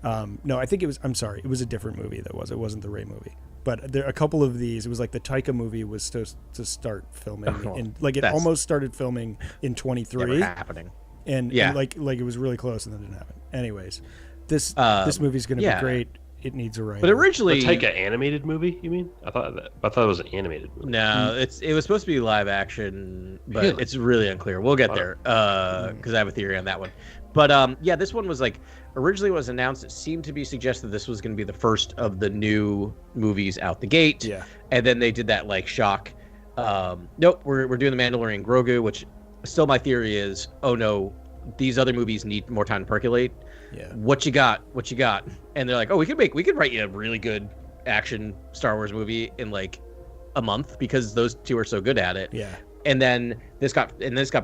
No, I think it was. I'm sorry, it was a different movie. It wasn't the Rey movie. But there a couple of these. It was like the Taika movie was supposed to start filming, and like it almost started filming in 23. Never happening. And like it was really close, and then it didn't happen. Anyways, this movie's going to be great. it needs a writer. But originally, the Taika animated movie, you mean? I thought it was an animated movie. No, it was supposed to be live action, but it's really unclear. We'll get there because I have a theory on that one. But yeah, this one was like originally was announced. It seemed to be suggested this was going to be the first of the new movies out the gate. Yeah, and then they did that like shock. Nope, we're doing the Mandalorian Grogu, which still my theory is, oh no, these other movies need more time to percolate. Yeah. What you got? And they're like, oh, we could write you a really good action Star Wars movie in like a month because those two are so good at it. Yeah. And then this got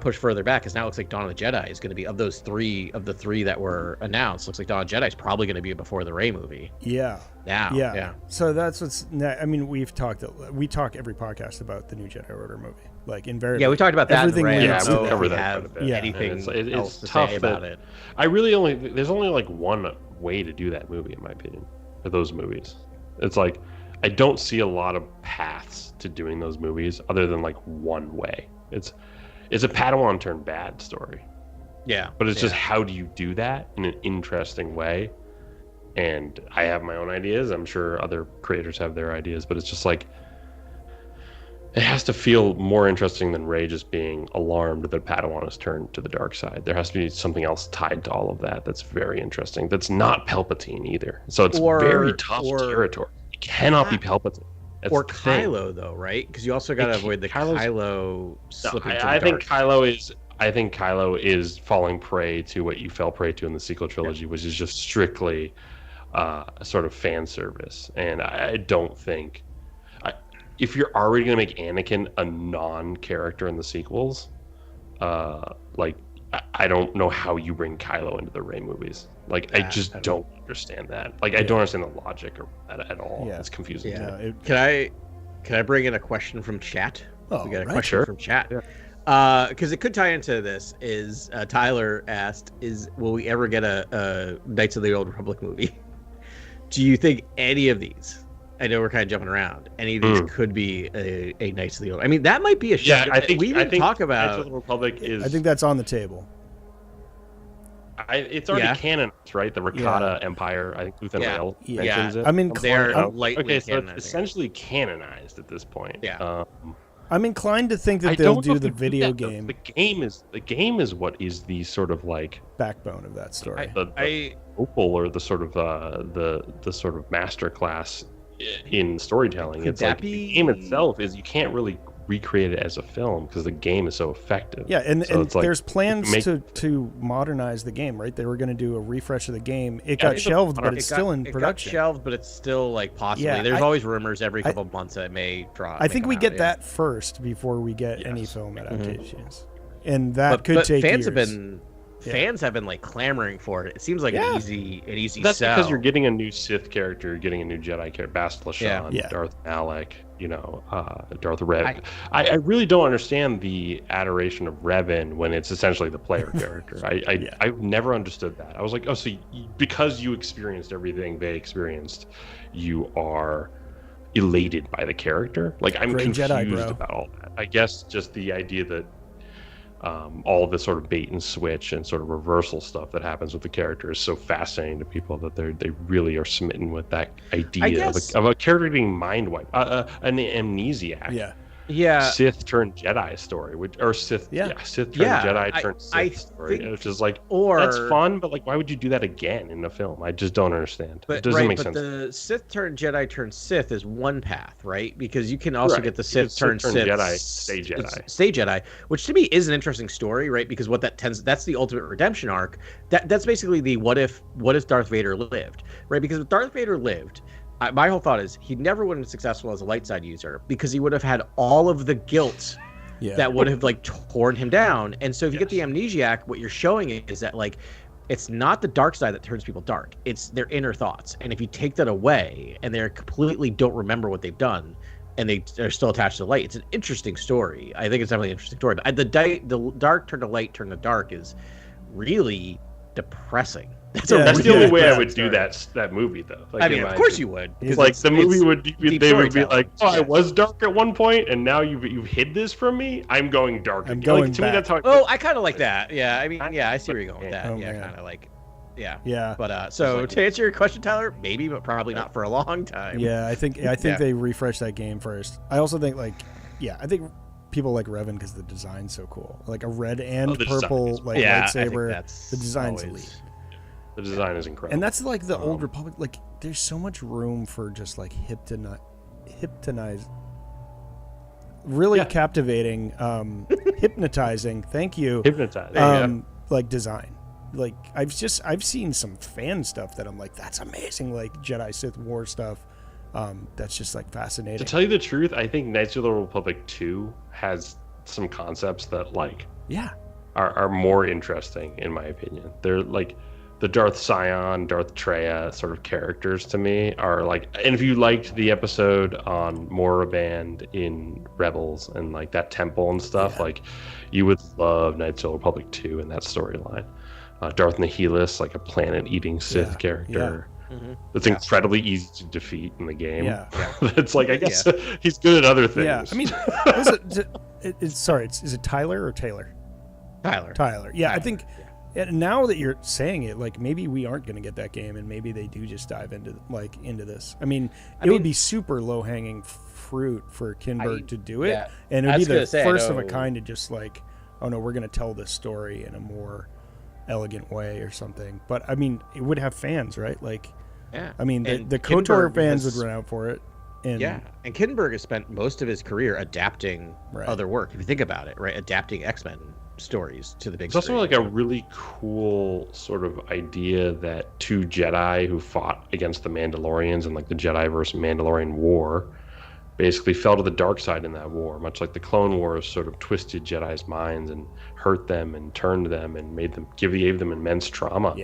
pushed further back because now it looks like Dawn of the Jedi is going to be of the three that were announced. Looks like Dawn of the Jedi is probably going to be before the Rey movie. Yeah. Now. Yeah. So that's I mean, we talk every podcast about the new Jedi Order movie. Like invariably. Yeah, we talked about that. Everything Ray, leads so to cover that. that Have quite a bit. anything else it's to tough say about it? There's only like one way to do that movie, in my opinion, for those movies. It's like I don't see a lot of paths to doing those movies other than like one way. It's a Padawan turned bad story. Yeah. But it's just how do you do that in an interesting way? And I have my own ideas. I'm sure other creators have their ideas, but it's just like it has to feel more interesting than Rey just being alarmed that Padawan has turned to the dark side. There has to be something else tied to all of that that's very interesting. That's not Palpatine either. So it's very tough territory. It cannot be Palpatine. That's or Kylo, though, right? Because you also got to avoid the Kylo slipping to the I think dark. I think Kylo is falling prey to what you fell prey to in the sequel trilogy, which is just strictly sort of fan service. And I don't think if you're already going to make Anakin a non-character in the sequels, like I don't know how you bring Kylo into the Rey movies. Like I just don't understand that. Like I don't understand the logic of that at all. Yeah. It's confusing. Yeah. Can I bring in a question from chat? Oh, we got a right, question sure. from chat. Because it could tie into this. Is Tyler asked, will we ever get a Knights of the Old Republic movie? Do you think any of these? I know we're kind of jumping around. Any of these could be a Knights of the Old. I mean, that might be a show. Yeah, I think talk about. Knights of the Republic is. I think that's on the table. It's already canonized, right? The Rakata Empire. I think Luthen Rail mentions it. I'm lightly okay, so it's canonizing. essentially canonized at this point. Yeah. I'm inclined to think that they'll do the video game. The game is what is the sort of like backbone of that story. The opal or the sort of the sort of masterclass in storytelling. It's like the game itself is you can't really recreate it as a film because the game is so effective. Yeah, and like, there's plans to modernize the game, right? They were going to do a refresh of the game. It got shelved, but it's still in production. It got shelved, but it's still like possibly. Yeah, there's always rumors every couple of months that it may drop. I think we get that first before we get any film adaptations, and that could take fans years. Fans have been like clamoring for it. It seems like an easy That's sell. because you're getting a new Sith character, you're getting a new Jedi character, Bastila Shan, Darth Malak, Darth Revan. I really don't understand the adoration of Revan when it's essentially the player character. I never understood that. I was like, oh, so because you experienced everything they experienced, you are elated by the character? Like, I'm confused Jedi, about all that. I guess just the idea that all the sort of bait and switch and sort of reversal stuff that happens with the character is so fascinating to people that they really are smitten with that idea of a character being mind wiped, an amnesiac. Sith turned Jedi story, Sith turned Jedi turned Sith story, which is like, that's fun, but like, why would you do that again in a film? I just don't understand. It doesn't make sense. But the Sith turned Jedi turned Sith is one path, right? Because you can also get the Sith turned Sith, Jedi, stay Jedi, stay Jedi, which to me is an interesting story, right? Because what that's the ultimate redemption arc. That's basically the what if Darth Vader lived, right? Because if Darth Vader lived. My whole thought is he never would have been successful as a light side user because he would have had all of the guilt that would have like torn him down. And so if you get the amnesiac, what you're showing is that like it's not the dark side that turns people dark. It's their inner thoughts. And if you take that away and they completely don't remember what they've done and they're still attached to the light, it's an interesting story. I think it's definitely an interesting story. But the dark turn to light turn to dark is really depressing. That's the only way I would do that movie, though. Like, I mean, of course you would. Like the movie would be like, oh, I was dark at one point, and now you've hid this from me. I'm going dark. I'm going to me, that's how. I kind of like that. Yeah, I mean, I see where you're going with that. Kind of like. Yeah. Yeah. But so to answer your question, Tyler, maybe, but probably not for a long time. Yeah, I think they refreshed that game first. I also think I think people like Revan because the design's so cool. Like a red and purple lightsaber. The design's elite. The design is incredible. And that's like the Old Republic. Like there's so much room for just like hypnotize. Really captivating, hypnotizing. Thank you. Hypnotizing. Like design. Like I've seen some fan stuff that I'm like, that's amazing. Like Jedi Sith War stuff. That's just like fascinating. To tell you the truth, I think Knights of the Republic 2 has some concepts that are more interesting in my opinion. They're like the Darth Sion, Darth Treya sort of characters to me are like, and if you liked the episode on Moraband in Rebels and like that temple and stuff, like you would love Knights of the Republic 2 and that storyline. Darth Nihilus, like a planet-eating Sith character. That's incredibly easy to defeat in the game. It's like, I guess he's good at other things. Yeah, I mean, is it Tyler or Taylor? Tyler. Yeah, I think now that you're saying it, like maybe we aren't going to get that game, and maybe they do just dive into this. I mean, it would be super low-hanging fruit for Kinberg to do it, and it would be the first of a kind to just like, oh no, we're going to tell this story in a more elegant way or something. But I mean, it would have fans, right? Like, I mean, the KOTOR fans would run out for it. And and Kinberg has spent most of his career adapting other work. If you think about it, right, adapting X-Men stories to the big screen. It's also like a really cool sort of idea that two Jedi who fought against the Mandalorians in like the Jedi versus Mandalorian War basically fell to the dark side in that war, much like the Clone Wars sort of twisted Jedi's minds and hurt them and turned them and gave them immense trauma.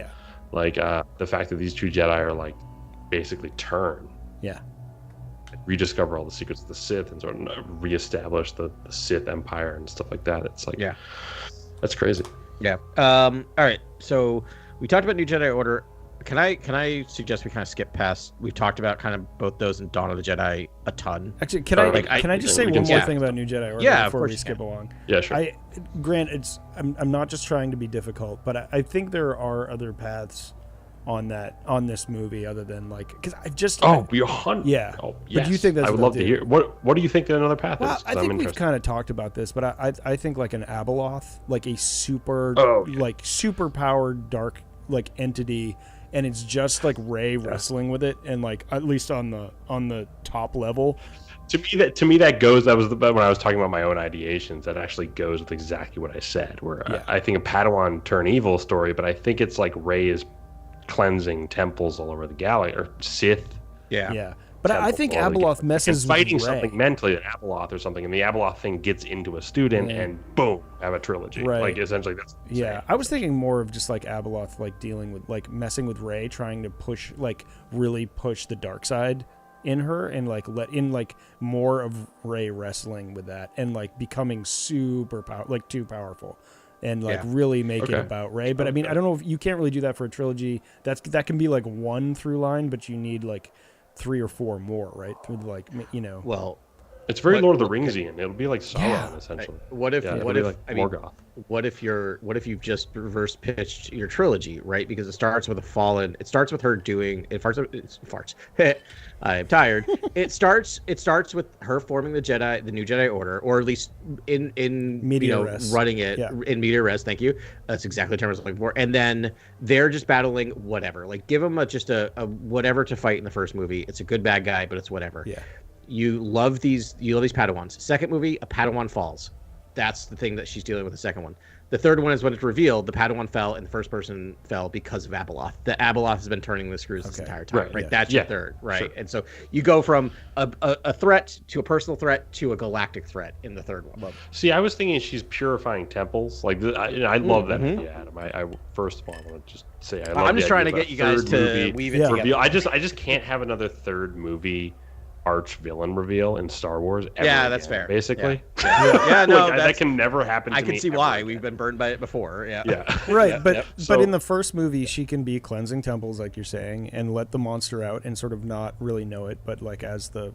Like the fact that these two Jedi are like basically turn. Rediscover all the secrets of the Sith and sort of reestablish the Sith Empire and stuff like that. It's like, that's crazy. All right. So we talked about New Jedi Order. Can I suggest we kind of skip past? We've talked about kind of both those and Dawn of the Jedi a ton. Actually, can I just say one more thing about New Jedi Order before we skip along? Yeah, sure. Grant, I'm not just trying to be difficult, but I think there are other paths on this movie other than like, because I just but do you think that's I would love to hear what do you think another path is? I think we've kind of talked about this, but I think like an Abeloth, like a super like super powered dark like entity, and it's just like Rey wrestling with it, and like at least on the top level. To me that goes, that was when I was talking about my own ideations, that actually goes with exactly what I said, where I think a Padawan turn evil story, but I think it's like Rey is cleansing temples all over the galaxy, or Sith. But I think Abeloth messes with fighting Rey. something mentally, an Abeloth or something, and the Abeloth thing gets into a student, and boom, have a trilogy. Like essentially, that's I was thinking more of just like Abeloth, like dealing with like messing with Rey, trying to really push the dark side in her, and like let in like more of Rey wrestling with that, and like becoming super too powerful. And like really make it about Rey. But I mean, I don't know if you can't really do that for a trilogy. That can be like one through line, but you need like 3 or 4 more, right? Through like, you know. Well, it's very Lord of the Ringsian. It'll be like Sauron essentially. What if you've just reverse pitched your trilogy, right? Because it starts with her doing farts. I'm tired. It starts with her forming the New Jedi Order, or at least in running it in media res. Thank you. That's exactly the term I was looking for. And then they're just battling whatever. Like give them just a whatever to fight in the first movie. It's a good bad guy, but it's whatever. You love these Padawans. Second movie, a Padawan falls. That's the thing that she's dealing with the second one. The third one is when it's revealed the Padawan fell and the first person fell because of Abeloth. The Abeloth has been turning the screws this entire time, right? That's your third, right? Sure. And so you go from a threat to a personal threat to a galactic threat in the third one. See, I was thinking she's purifying temples. Like I love that idea, Adam. I first of all, I want to just say I love. I'm just trying to get you guys to weave it together. I just can't have another third movie arch villain reveal in Star Wars ever that's again, fair. Basically. That can never happen to me. I can see why. We've been burned by it before. Right, but in the first movie she can be cleansing temples like you're saying and let the monster out and sort of not really know it, but like as the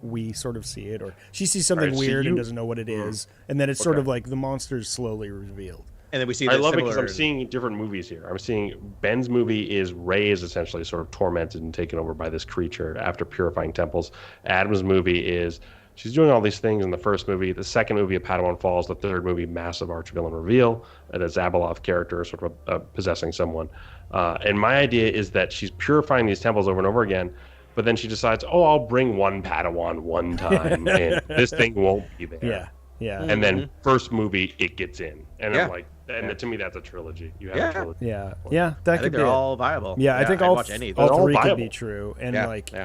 we sort of see it, or she sees something weird and doesn't know what it is, and then it's sort of like the monster's slowly revealed. and then we see. I the love it because similar- I'm seeing different movies here. I'm seeing Ben's movie is Rey is essentially sort of tormented and taken over by this creature after purifying temples. Adam's movie is she's doing all these things in the first movie. The second movie, A Padawan Falls. The third movie, massive arch-villain reveal. The Zabalov character sort of possessing someone. And my idea is that she's purifying these temples over and over again, but then she decides, oh, I'll bring one Padawan one time, and this thing won't be there. Yeah. Yeah. And then first movie, it gets in. And Yeah. I'm like, to me, that's a trilogy. You have a trilogy. Yeah. Yeah. That I could think be they're it. all viable. Yeah, I think I'd all watch any of all those. They're all three could viable. be true, and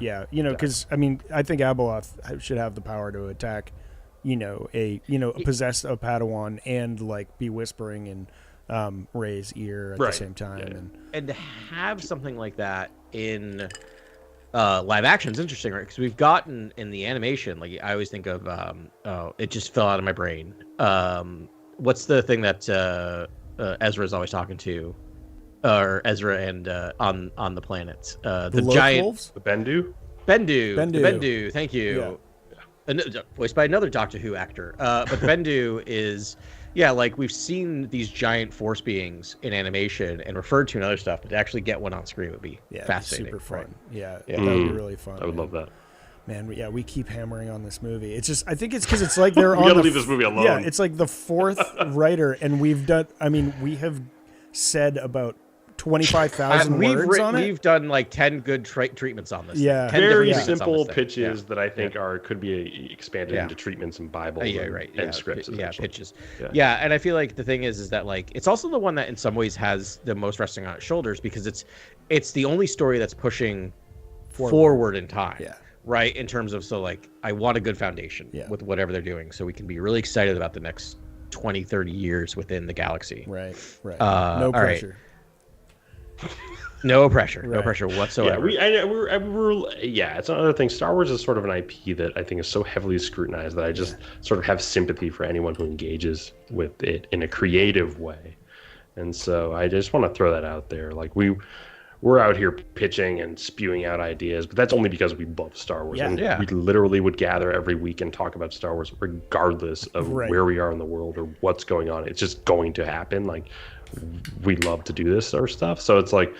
Yeah. because I mean, I think Abeloth should have the power to attack, possess a Padawan and like be whispering in Rey's ear at the same time, And to have something like that in live action is interesting, right? Because we've gotten in the animation, like I always think of, it just fell out of my brain. What's the thing that Ezra is always talking to, or Ezra and on the planet? The giant Wolves? The Bendu? Bendu. Bendu. The Bendu. Thank you. Voiced by another Doctor Who actor. But the Bendu is, like we've seen these giant force beings in animation and referred to in other stuff, but to actually get one on screen would be fascinating. Super fun. Right? Yeah, that would be really fun. I would love that. Man, we keep hammering on this movie. It's just, I think it's because it's like they're We on gotta leave this movie alone. Yeah, it's like the fourth writer, and we have said about 25,000 words on it. We've done like 10 good treatments on this. Yeah. 10 Very different treatments on simple this thing. pitches that I think could be expanded Yeah. into treatments and Bible and scripts. Pitches. Yeah. And I feel like the thing is that like it's also the one that in some ways has the most resting on its shoulders because it's the only story that's pushing forward in time. Yeah. Right, in terms of I want a good foundation with whatever they're doing, so we can be really excited about the next 20, 30 years within the galaxy. Right. all No right. pressure. No pressure. Right. No pressure whatsoever. It's another thing. Star Wars is sort of an IP that I think is so heavily scrutinized that I just sort of have sympathy for anyone who engages with it in a creative way. And so I just want to throw that out there. Like we're out here pitching and spewing out ideas, but that's only because we love Star Wars. We literally would gather every week and talk about Star Wars regardless of where we are in the world or what's going on. It's just going to happen. Like, we love to do this sort of stuff. So it's like,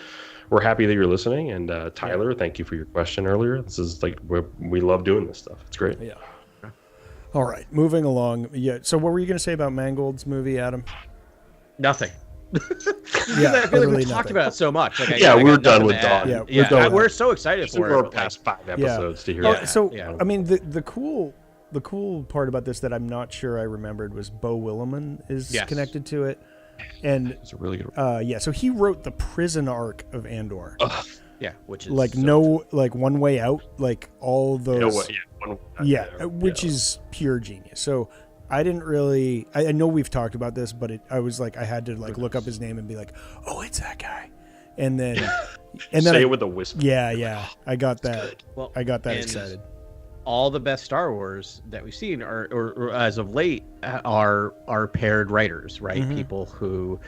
we're happy that you're listening. And Tyler, thank you for your question earlier. This is like, we love doing this stuff. It's great. Yeah. All right, moving along. Yeah. So what were you going to say about Mangold's movie, Adam? Nothing. Yeah, I feel like we talked about it so much. We're done with Dawn. We're so excited for our it. past 5 episodes to hear that. I mean, the cool part about this that I'm not sure I remembered was Beau Willimon is connected to it, and it's a really good. So he wrote the prison arc of Andor. Yeah, which is like One Way Out, like all those. Which is pure genius. So. I didn't really. I know we've talked about this, but I was like, I had to look up his name and be like, oh, it's that guy, and then say it with a whisper. Yeah, I got that. Well, I got that excited. All the best Star Wars that we've seen are, or as of late, are paired writers, right? Mm-hmm. People who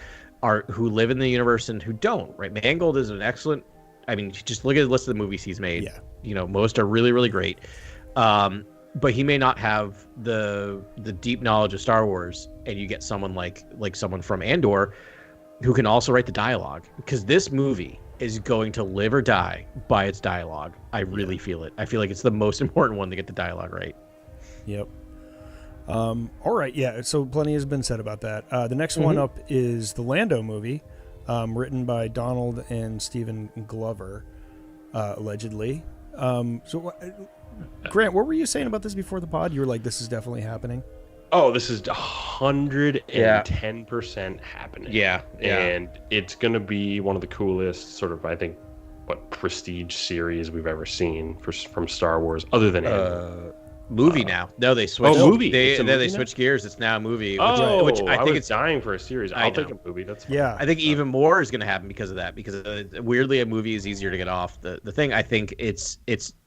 live in the universe and who don't, right? Mangold is an excellent. I mean, just look at the list of the movies he's made. Yeah. Most are really, really great. But he may not have the deep knowledge of Star Wars, and you get someone like someone from Andor who can also write the dialogue, because this movie is going to live or die by its dialogue. I really feel it. I feel like it's the most important one to get the dialogue right. Yep. All right. Yeah. So plenty has been said about that. The next one up is the Lando movie, written by Donald and Stephen Glover, allegedly. Grant, what were you saying about this before the pod? You were like, this is definitely happening. Oh, this is 110% happening. Yeah. And it's going to be one of the coolest sort of, I think, prestige series we've ever seen from Star Wars, other than Andor. Movie now. No, they switched. Movie. They switched gears. It's now a movie. Which I think it's dying for a series. I'll take a movie. That's fine. Yeah. I think even more is going to happen because of that. Because weirdly, a movie is easier to get off. The thing I think it's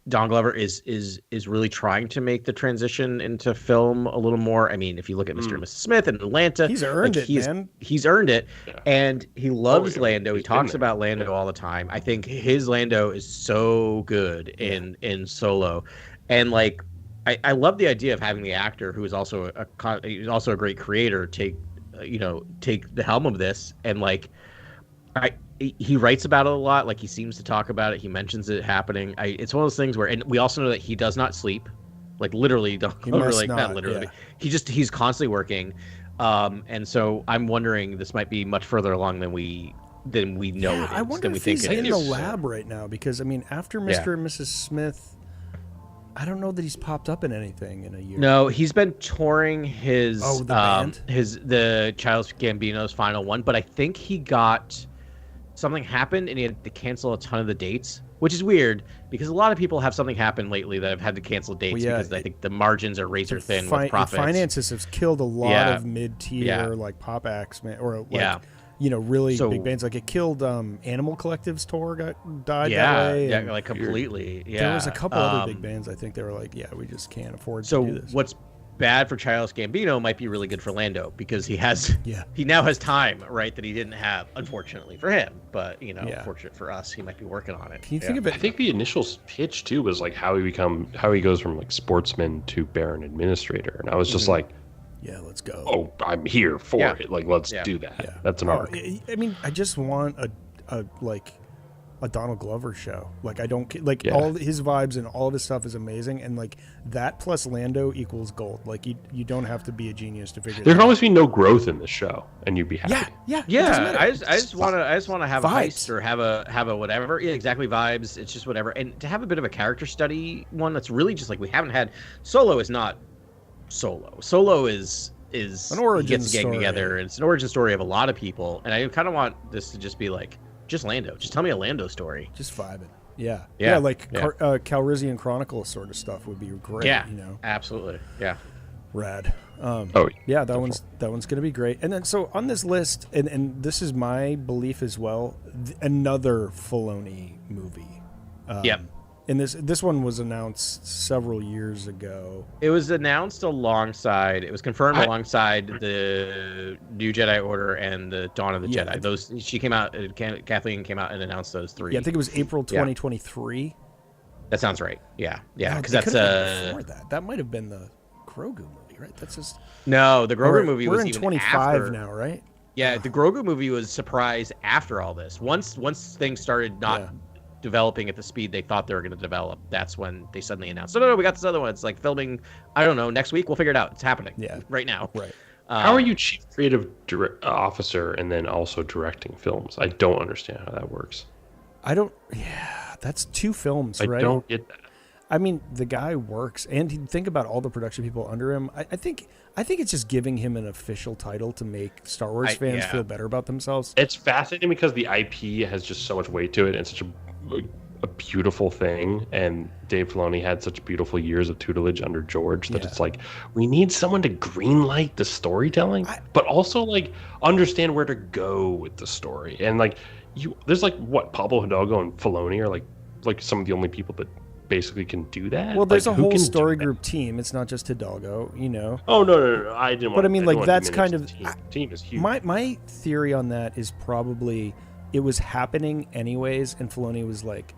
Don Glover is really trying to make the transition into film a little more. I mean, if you look at Mr. and Mrs. Smith and Atlanta, he's earned it, man. He's earned it, and he loves Lando. He talks about Lando all the time. I think his Lando is so good in Solo, and I love the idea of having the actor who is also a great creator take take the helm of this. And like, he writes about it a lot. Like, he seems to talk about it. He mentions it happening. It's one of those things where, and we also know that he does not sleep. Like, literally, not literally. Yeah. He's constantly working. And so I'm wondering, this might be much further along than we know it is. I wonder if he's in the lab right now, because I mean, after Mr. and Mrs. Smith, I don't know that he's popped up in anything in a year. No, he's been touring his band? the Childish Gambino's final one, but I think something happened and he had to cancel a ton of the dates, which is weird because a lot of people have something happen lately that have had to cancel dates because I think the margins are razor thin with profits. Finances have killed a lot of mid-tier like pop acts, man, or like really big bands. Like it killed Animal Collective's tour died that way. Yeah, like completely. Yeah, there was a couple other big bands. I think they were like, we just can't afford to do this. So what's bad for Childish Gambino might be really good for Lando, because he now has time, right, that he didn't have, unfortunately for him, but fortunate for us, he might be working on it. Can you think of it? I think the initial pitch too was like how he goes from like sportsman to Baron administrator, and I was just like, let's go. Oh, I'm here for it. Like, let's do that. Yeah. That's an arc. I mean, I just want a Donald Glover show. Like, I don't like all his vibes and all of his stuff is amazing, and like that plus Lando equals gold. Like, you don't have to be a genius to figure. There can always be no growth in the show, and you'd be happy. Yeah. I just want to have vibes. A heist or have a whatever. Yeah, exactly. Vibes. It's just whatever, and to have a bit of a character study one that's really just like we haven't had. Solo is not Solo. Solo is an origin story together. And it's an origin story of a lot of people, and I kind of want this to just be like just Lando. Just tell me a Lando story. Just vibing. Yeah. Like Calrissian Chronicles sort of stuff would be great. Yeah, absolutely. Yeah, rad. That one's gonna be great. And then so on this list, and this is my belief as well, another Filoni movie. And this one was announced several years ago. It was announced alongside. It was confirmed alongside the New Jedi Order and the Dawn of the Jedi. She came out. Kathleen came out and announced those three. Yeah, I think it was April 2023. That sounds right. Yeah, because that's before that. That might have been the Grogu movie, right? That's just no. The Grogu movie was in even 25 after. Now, right? Yeah, the Grogu movie was a surprise after all this. Once things started not developing at the speed they thought they were going to develop, that's when they suddenly announced, no, we got this other one. It's like filming, I don't know, next week. We'll figure it out. It's happening right now. Right. How are you chief creative officer and then also directing films? I don't understand how that works. That's two films, right? I don't get that. I mean, the guy works, and think about all the production people under him. I think it's just giving him an official title to make Star Wars fans feel better about themselves. It's fascinating because the IP has just so much weight to it and such a beautiful thing, and Dave Filoni had such beautiful years of tutelage under George that it's like we need someone to greenlight the storytelling, but also like understand where to go with the story. And like there's like Pablo Hidalgo and Filoni are like some of the only people that basically can do that. Well, there's a whole story group team. It's not just Hidalgo, Oh no! I didn't. But I mean, like that's kind of team is huge. My theory on that is probably it was happening anyways, and Filoni was like,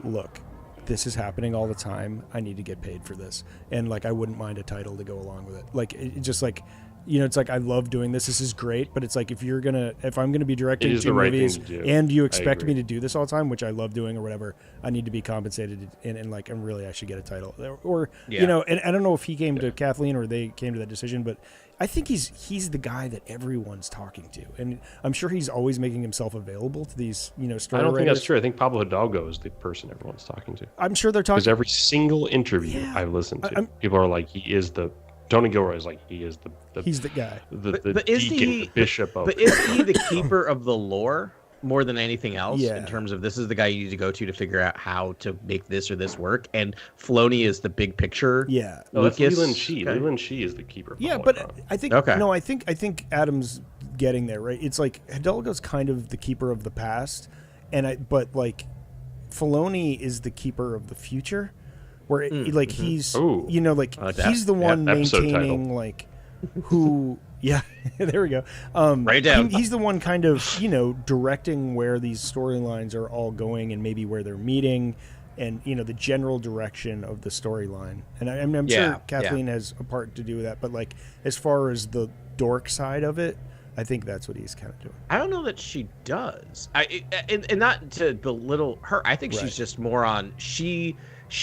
look, this is happening all the time. I need to get paid for this. And like, I wouldn't mind a title to go along with it. Like, it just like, it's like, I love doing this. This is great. But it's like, if I'm going to be directing two movies and you expect me to do this all the time, which I love doing or whatever, I need to be compensated and like, and really I should get a title or, and I don't know if he came to Kathleen or they came to that decision, but I think he's the guy that everyone's talking to, and I'm sure he's always making himself available to these, story I don't think writers. that's true. I think Pablo Hidalgo is the person everyone's talking to. I'm sure they're talking. Because every single interview I've listened to, people are like, he is the. Tony Gilroy is like, he is the. He's the guy. The deacon, the bishop of. But is he the keeper of the lore more than anything else? In terms of this is the guy you need to go to figure out how to make this or this work, and Filoni is the big picture. Yeah, Lucas. Leland Shee. Okay. Leland Shee is the keeper. Yeah, but I think I think Adam's getting there, right? It's like Hidalgo's kind of the keeper of the past, but like Filoni is the keeper of the future, where he's he's the one maintaining like who. Yeah, there we go. Write it down. He's the one kind of, directing where these storylines are all going and maybe where they're meeting. and the general direction of the storyline. And I'm sure Kathleen has a part to do with that, but like as far as the dork side of it, I think that's what he's kind of doing. I don't know that she does. And not to belittle her. I think she's just more on she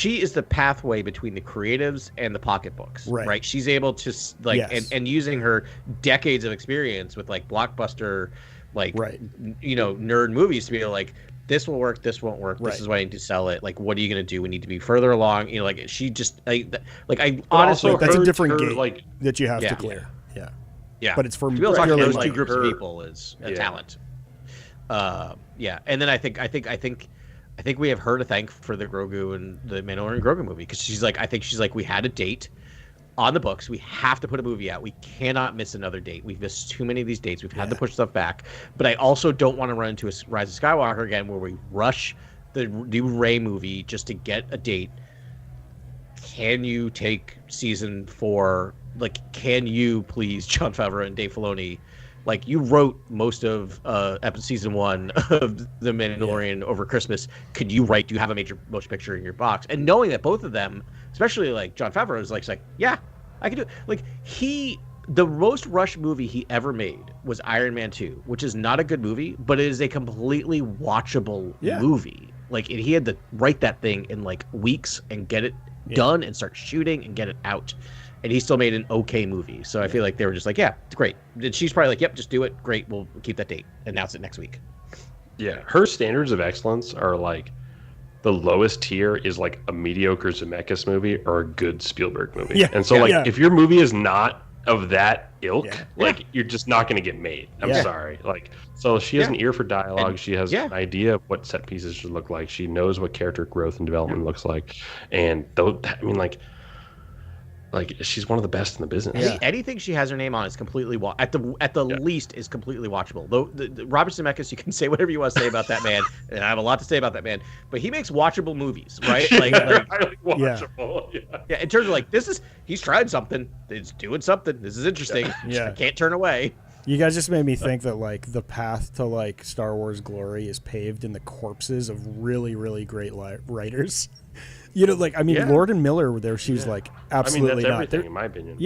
is the pathway between the creatives and the pocketbooks. Right. She's able to and using her decades of experience with like blockbuster, nerd movies to be like, this will work, this won't work. This is why I need to sell it. Like, what are you going to do? We need to be further along. She just I honestly, that's a different gate that you have to clear. Yeah, but it's for those two groups of people is a talent. And then I think we have her to thank for the Grogu and the Mandalorian Grogu movie, because she's like, we had a date on the books. We have to put a movie out. We cannot miss another date. We've missed too many of these dates. We've had to push stuff back. But I also don't want to run into a Rise of Skywalker again, where we rush the new Rey movie just to get a date. Can you take season 4? Like, can you please, Jon Favreau and Dave Filoni, like, you wrote most of season 1 of The Mandalorian over Christmas. Do you have a major motion picture in your box? And knowing that both of them, especially like Jon Favreau, is like, yeah, I can do it. Like, the most rushed movie he ever made was Iron Man 2, which is not a good movie, but it is a completely watchable movie. Like, he had to write that thing in like weeks and get it done and start shooting and get it out. And he still made an okay movie. So I feel like they were just like, yeah, it's great. And she's probably like, yep, just do it. Great. We'll keep that date. Announce it next week. Yeah. Her standards of excellence are like, the lowest tier is like a mediocre Zemeckis movie or a good Spielberg movie. Yeah. And so if your movie is not of that ilk, you're just not going to get made. I'm sorry. Like, so she has an ear for dialogue. And she has an idea of what set pieces should look like. She knows what character growth and development looks like. And like she's one of the best in the business. Yeah. Anything she has her name on is completely at the least is completely watchable. Though the Robert Zemeckis, you can say whatever you want to say about that man, and I have a lot to say about that man, but he makes watchable movies, right? Watchable. Yeah. In terms of like, he's tried something, he's doing something. This is interesting. I can't turn away. You guys just made me think that like the path to like Star Wars glory is paved in the corpses of really, really great writers. Lord and Miller were there. She's like, absolutely that's not. Everything, in my opinion.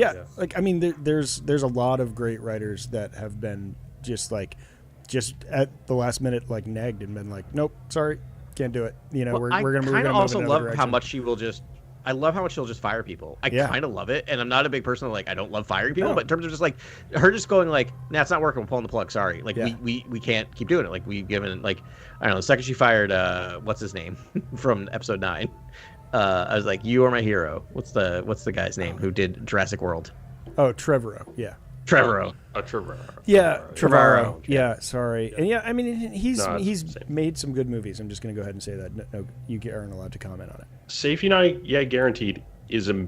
There's a lot of great writers that have been just at the last minute, like negged and been like, nope, sorry, can't do it. We're gonna move. I also love how much she will just. I love how much she'll just fire people. I kind of love it, and I'm not a big person like I don't love firing people, but in terms of just like her just going like, nah, it's not working, we're pulling the plug. Sorry, like we can't keep doing it. Like we've given like I don't know. The second she fired what's his name from episode 9. I was like, you are my hero. What's the guy's name who did Jurassic World? Oh, Trevorrow. Yeah. Trevorrow. Trevorrow. Yeah, Trevorrow. Yeah, sorry. Yeah. And he's made some good movies. I'm just going to go ahead and say that. No, you aren't allowed to comment on it. Safety Night, Guaranteed is a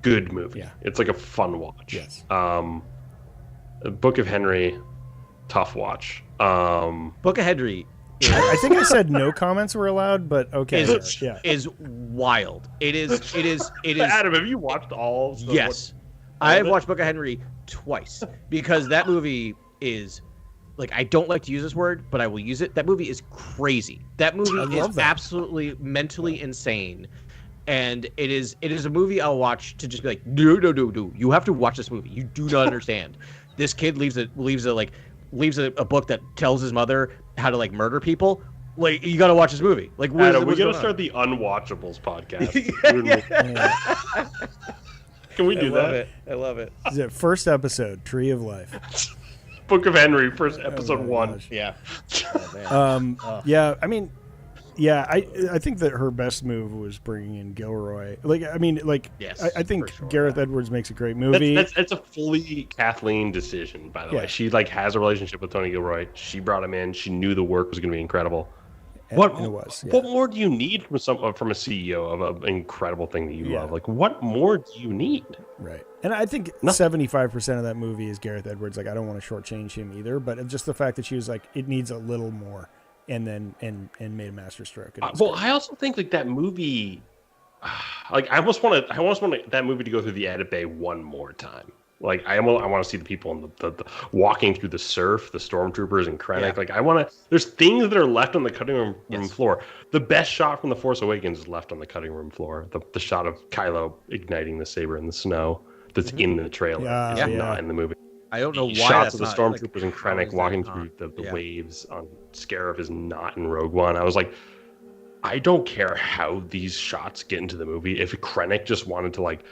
good movie. Yeah. It's like a fun watch. Yes. Book of Henry, tough watch. Book of Henry. I think I said no comments were allowed, but okay. Is wild. It is. Adam, have you watched all? Yes, I have watched Book of Henry twice because that movie is like, I don't like to use this word, but I will use it. That movie is crazy. That movie is absolutely mentally insane, and it is a movie I'll watch to just be like, no, you have to watch this movie. You do not understand. This kid leaves a book that tells his mother how to like murder people. Like, you got to watch this movie. Like, Adam, we got to start the Unwatchables podcast. Can we do that? I love it. Is it first episode, Tree of Life? Book of Henry, first episode 1. Gosh. Yeah. Yeah. I mean, I think that her best move was bringing in Gilroy. Yes, I think sure, Gareth Edwards makes a great movie. That's a fully Kathleen decision, by the way. She has a relationship with Tony Gilroy. She brought him in. She knew the work was going to be incredible. What more do you need from a CEO of an incredible thing that you love? Like, what more do you need? Right. And I think 75% of that movie is Gareth Edwards. Like, I don't want to shortchange him either, but just the fact that she was like, it needs a little more, and then made a masterstroke. I also think like that movie, like I almost want that movie to go through the edit bay one more time. Like I want to see the people in the walking through the surf, the stormtroopers and Krennic. Like I want to. There's things that are left on the cutting room floor. The best shot from The Force Awakens is left on the cutting room floor. The shot of Kylo igniting the saber in the snow that's in the trailer. Not in the movie. I don't know why shots of the stormtroopers and Krennic walking through the waves on Scarif is not in Rogue One. I was like, I don't care how these shots get into the movie. If Krennic just wanted to like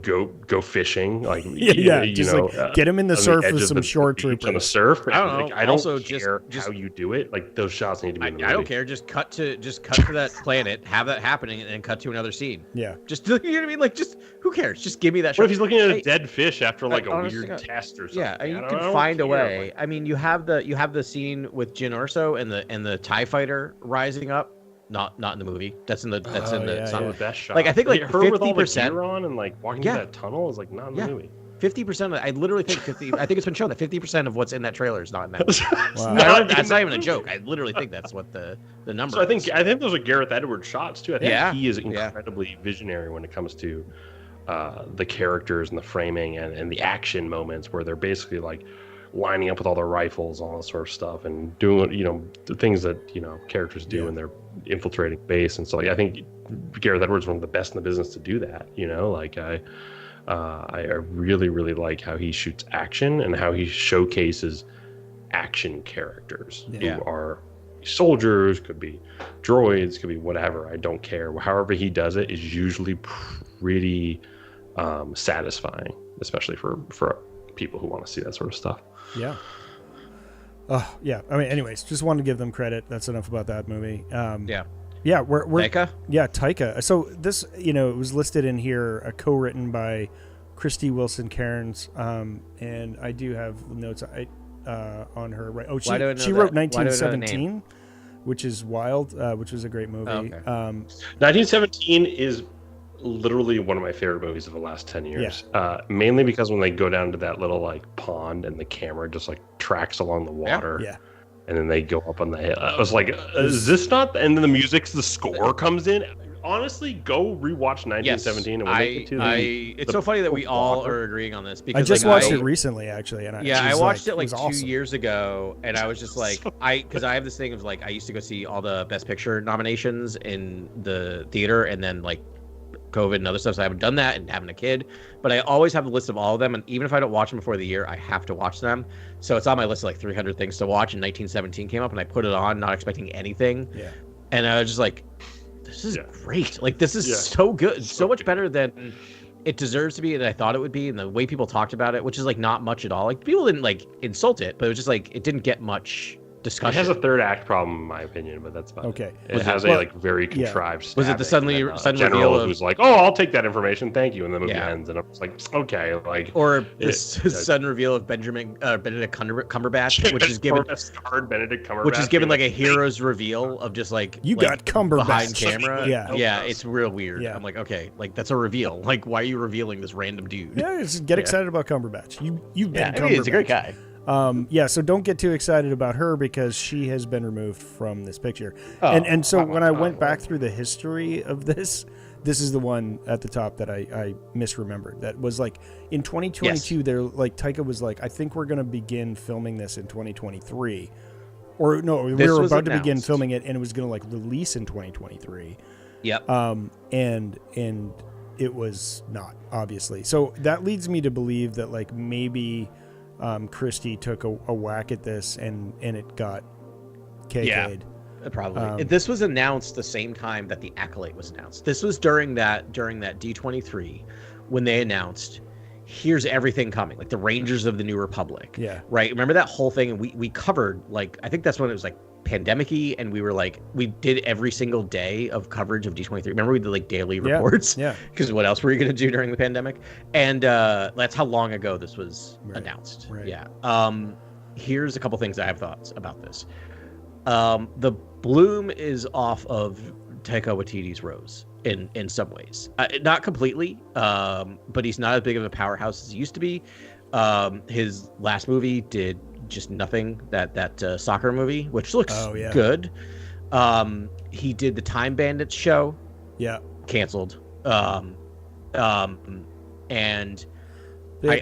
go fishing, like get him in the surf with some shore troopers on the surf. I don't know. Like, I don't also, care how you do it. Like those shots need to be in the movie. I don't care. Just cut to that planet, have that happening, and then cut to another scene. Yeah. Just you know what I mean? Like just who cares? Just give me that shot. What if he's looking at a dead fish after like a weird test or something? Yeah, you can find a way. I mean, you have the scene with Jyn Erso and the TIE fighter rising up. Not in the movie. That's in the the best shot. Like I think like her with all the 50% gear on and like walking through that tunnel is like not in the movie. 50%. I literally think 50. I think it's been shown that 50% of what's in that trailer is not in that movie. Wow. That's not even a joke. I literally think that's what the number. So I think those are Gareth Edwards shots too. I think he is Yeah. incredibly visionary when it comes to the characters and the framing and the action moments where they're basically like lining up with all their rifles, all that sort of stuff, and doing the things that characters do when they're infiltrating base. And so like, I think Gareth Edwards is one of the best in the business to do that. Like I really like how he shoots action and how he showcases action characters who are soldiers, could be droids, could be whatever. I don't care. However he does it is usually pretty satisfying, especially for people who want to see that sort of stuff. Yeah. Yeah. I mean, anyways, just wanted to give them credit. That's enough about that movie. Yeah. We're Taika? Yeah, Taika. So this, it was listed in here, co-written by Christy Wilson Cairns, and I do have notes on her. Right. Oh, she wrote 1917, which is wild, which was a great movie. Oh, okay. 1917 is literally one of my favorite movies of the last 10 years. Mainly because when they go down to that little like pond and the camera just like tracks along the water. Yeah. And then they go up on the hill. I was like, is this not? And then the score comes in. Honestly, go rewatch 1917. And it's so funny that we all are agreeing on this because I just watched it recently, actually. And I watched it like 2 awesome. years ago, and I was just like, because I have this thing of like, I used to go see all the Best Picture nominations in the theater, and then like COVID and other stuff, so I haven't done that, and having a kid, but I always have a list of all of them, and even if I don't watch them before the year, I have to watch them. So it's on my list of like 300 things to watch, and 1917 came up, and I put it on not expecting anything, and I was just like, this is great. Like this is so good, so much better than it deserves to be, and I thought it would be, and the way people talked about it, which is like not much at all. Like people didn't like insult it, but it was just like it didn't get much discussion. It has a third act problem, in my opinion, but that's fine. Okay. It has a like very contrived. Was it the sudden general reveal who's like, "Oh, I'll take that information, thank you," and the movie ends, and I'm just like, "Okay," like. Or this sudden reveal of Benedict Cumberbatch, which is given like a hero's reveal of just like got Cumberbatch behind camera. Yeah, it's real weird. Yeah. I'm like, okay, like that's a reveal. Like, why are you revealing this random dude? Yeah, just get excited about Cumberbatch. You've been Cumberbatch. He's a great guy. So don't get too excited about her because she has been removed from this picture. And so when I went back through the history of this is the one at the top that I misremembered. That was like in 2022, they're like Taika was like, I think we're going to begin filming this in 2023. Or no, we were about to begin filming it and it was going to like release in 2023. Yep. And it was not, obviously. So that leads me to believe that like maybe Christie took a whack at this and it got KK'd. Yeah, probably. This was announced the same time that the Acolyte was announced. This was during that D23 when they announced, here's everything coming, like the Rangers of the New Republic. Yeah. Right. Remember that whole thing? And we covered, like, I think that's when it was like pandemic-y, and we were like, we did every single day of coverage of D23. Remember we did like daily reports? Yeah. Because what else were you going to do during the pandemic? And that's how long ago this was announced. Right. Yeah. Here's a couple things I have thoughts about this. The bloom is off of Taika Waititi's Rose in some ways. Not completely, but he's not as big of a powerhouse as he used to be. His last movie did just nothing, that soccer movie, which looks good. He did the Time Bandits show. Yeah. Canceled. And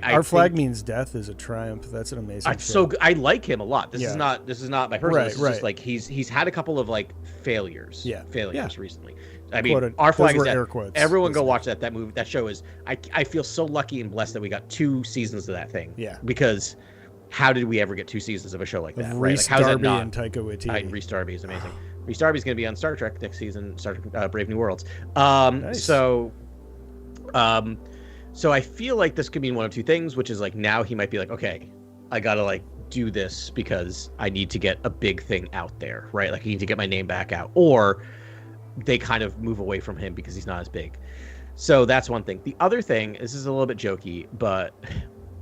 Our flag means death is a triumph. That's an amazing. So I like him a lot. This is not my personal. Right, this is just like he's had a couple of like failures. Failures recently. I mean, Our Flag is Death. Everyone go watch that. That movie. That show is. I feel so lucky and blessed that we got 2 seasons of that thing. Yeah. Because how did we ever get 2 seasons of a show like that? Right? Rhys Darby and Taika Waititi. Rhys Darby is amazing. Rhys Darby's going to be on Star Trek next season. Star Trek Brave New Worlds. Nice. So I feel like this could mean one of 2 things, which is like now he might be like, okay, I gotta like do this because I need to get a big thing out there, right? Like I need to get my name back out, or they kind of move away from him because he's not as big. So that's one thing. The other thing, this is a little bit jokey, but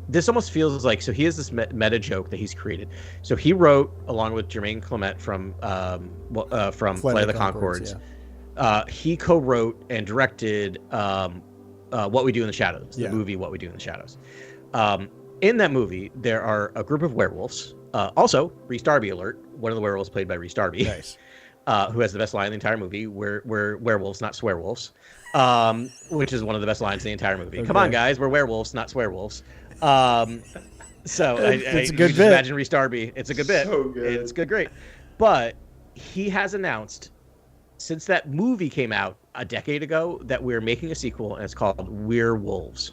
this almost feels like, so he has this meta joke that he's created. So he wrote, along with Jermaine Clement from Flight of the Conchords, he co-wrote and directed What We Do in the Shadows, the movie What We Do in the Shadows. In that movie, there are a group of werewolves. Also, Rhys Darby alert, one of the werewolves played by Rhys Darby. Nice. Who has the best line in the entire movie, we're werewolves, not swearwolves, which is one of the best lines in the entire movie. Okay. Come on, guys, we're werewolves, not swearwolves. So it's a good bit. Imagine Rhys Darby. It's a good bit. So good. It's good, great. But he has announced, since that movie came out a decade ago, that we're making a sequel, and it's called We're Wolves.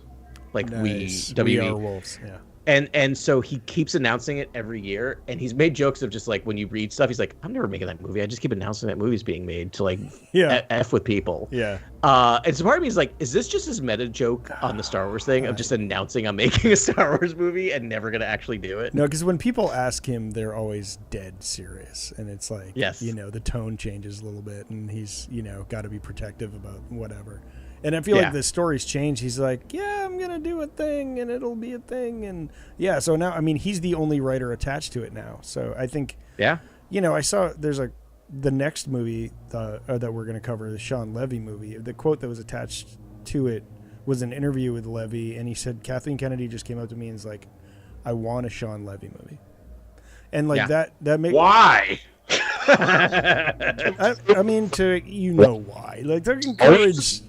Like nice. We are wolves, yeah. And so he keeps announcing it every year, and he's made jokes of just like when you read stuff, he's like, I'm never making that movie. I just keep announcing that movie's being made to like F with people. Yeah. And so part of me is like, is this just his meta joke on the Star Wars thing of just announcing I'm making a Star Wars movie and never gonna actually do it? No, because when people ask him, they're always dead serious, and it's like, yes, the tone changes a little bit, and he's got to be protective about whatever. And I feel like the story's changed. He's like, yeah, I'm going to do a thing, and it'll be a thing. And, so now, I mean, he's the only writer attached to it now. So I think, I saw there's the next movie that we're going to cover, the Sean Levy movie. The quote that was attached to it was an interview with Levy, and he said, Kathleen Kennedy just came up to me and was like, I want a Sean Levy movie. And, like, that makes... Why? I mean, why? Like, they're encouraged,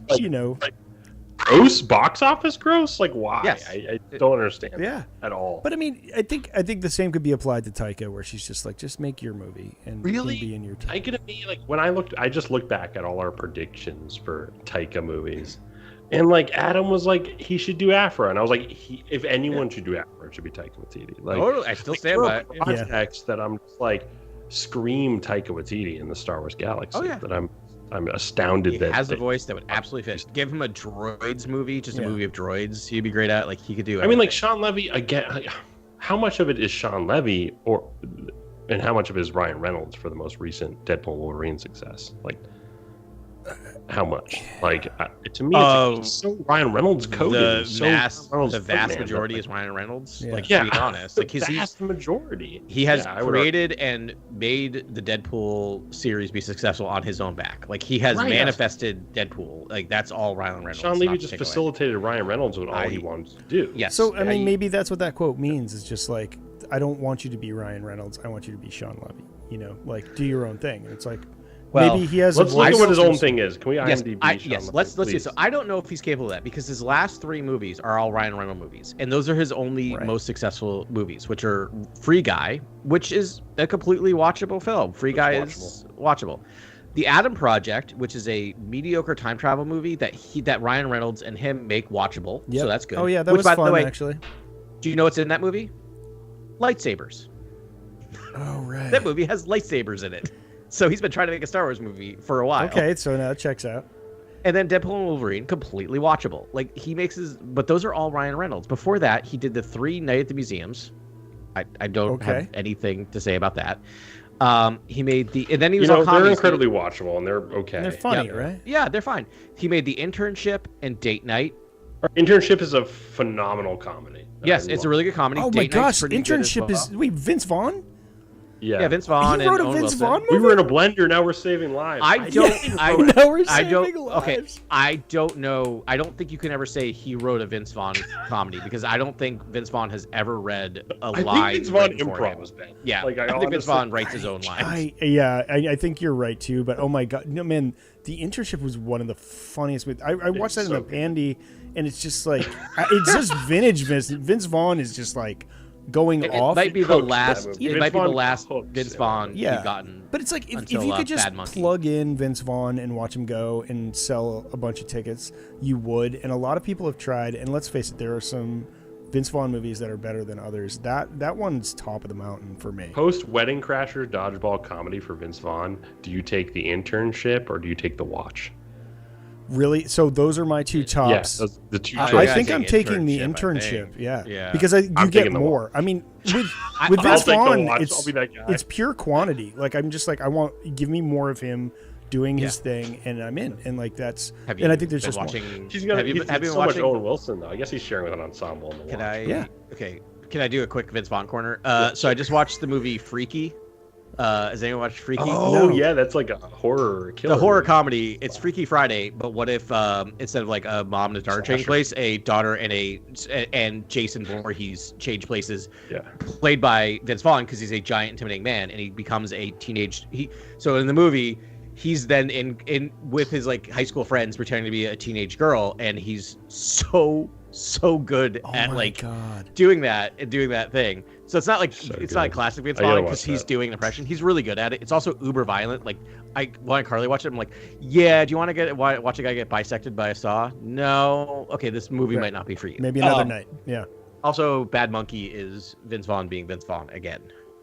gross box office gross. Like, why? Yes. I don't understand. At all. But I mean, I think the same could be applied to Taika, where she's just like, just make your movie and be in your time. Taika to me, like when I just looked back at all our predictions for Taika movies, and like Adam was like, he should do Afra, and I was like, if anyone should do Afra, it should be Taika Waititi. Like, I still stand by it. Context that I'm just like. Scream Taika Waititi in the Star Wars galaxy. That I'm astounded that he has a voice that would absolutely fit. Give him a droids movie, just a movie of droids. He'd be great at. Like he could do. I mean, like Sean Levy again. Like, how much of it is Sean Levy, and how much of it is Ryan Reynolds for the most recent Deadpool Wolverine success? Like, how much? Like to me, it's so Ryan Reynolds coded. The vast majority is Ryan Reynolds. Like to be honest, like the vast majority. He has created and made the Deadpool series be successful on his own back. Like he has manifested Deadpool. Like that's all Ryan Reynolds. Sean Levy just facilitated Ryan Reynolds with all he wanted to do. Yes. So I mean, maybe that's what that quote means. It's just like, I don't want you to be Ryan Reynolds. I want you to be Sean Levy. Like do your own thing. And it's like. Well, maybe he has. Let's look at what his own thing is. Can we IMDb? Yes, let's see. So I don't know if he's capable of that because his last 3 movies are all Ryan Reynolds movies, and those are his only most successful movies, which are Free Guy, which is a completely watchable film. Free Guy is watchable. The Adam Project, which is a mediocre time travel movie that Ryan Reynolds and him make watchable, so that's good. Oh yeah, that was fun actually. Do you know what's in that movie? Lightsabers. Oh right. That movie has lightsabers in it. So he's been trying to make a Star Wars movie for a while. Okay, so now it checks out. And then Deadpool and Wolverine, completely watchable. Like he makes but those are all Ryan Reynolds. Before that, he did the 3 Night at the Museums. I don't have anything to say about that. He made and then he was on comedy. They're incredibly watchable and they're okay. And they're funny, right? Yeah, they're fine. He made The Internship and Date Night. Internship is a phenomenal comedy. Yes, it's a really good comedy. Oh my gosh, Internship is Vince Vaughn? Yeah, Vince Vaughn. He wrote a Vince Vaughn movie? We were in a blender. Now we're saving lives. I know we're saving lives. Okay, I don't know. I don't think you can ever say he wrote a Vince Vaughn comedy because I don't think Vince Vaughn has ever read a line. I think Vince Vaughn improv was bad. Yeah, I think Vince Vaughn writes his own lines. I think you're right too. But oh my god, no man, The Internship was one of the funniest. I watched that in the Pandy, and it's just like it's just vintage Vince Vaughn is just like going off. Might be the Coached last. that movie. It Vince might be the Vaughn last coached Vince it. Vaughn Yeah. you've gotten. But it's like if until, you could just Bad Monkey. plug in Vince Vaughn and watch him go and sell a bunch of tickets, you would. And a lot of people have tried. And let's face it, there are some Vince Vaughn movies that are better than others. That one's top of the mountain for me. Post Wedding Crashers dodgeball comedy for Vince Vaughn, do you take The Internship or do you take The Watch? Really? So those are my two tops. Yes, those, the two I I choices. think I I'm think taking the internship, I internship. think. Yeah. Yeah. Because you I'm get taking the more. Watch. I mean, with I'll Vince take The Vaughn, Watch. I'll be that guy. it's pure quantity. Like I'm just like give me more of him doing his thing, and I'm in. And like that's. Have you And I think there's been just more. watching? He's gonna. have you He's been so watching? much Owen Wilson though. I guess he's sharing with an ensemble in the Can Watch. I? Yeah. Okay. Can I do a quick Vince Vaughn corner? So I just watched the movie Freaky. Has anyone watched Freaky? Oh No. yeah, that's like a horror killer. The horror movie. comedy. It's Freaky Friday, but what if instead of like a mom and a daughter change Slasher. place, a daughter and Jason Voorhees change places, Yeah. played by Vince Vaughn because he's a giant, intimidating man, and he becomes a teenage. So in the movie, he's then in with his like high school friends pretending to be a teenage girl, and he's so good Oh at my like God. doing that thing. So it's not like So it's not like good. classic Vince I gotta Vaughn watch because he's that. doing an impression. He's really good at it. It's also uber violent. Like when Carly watched it, I'm like, yeah, do you want to watch a guy get bisected by a saw? No. Okay, this movie Right. might not be for you. Maybe another night. Yeah. Also, Bad Monkey is Vince Vaughn being Vince Vaughn again.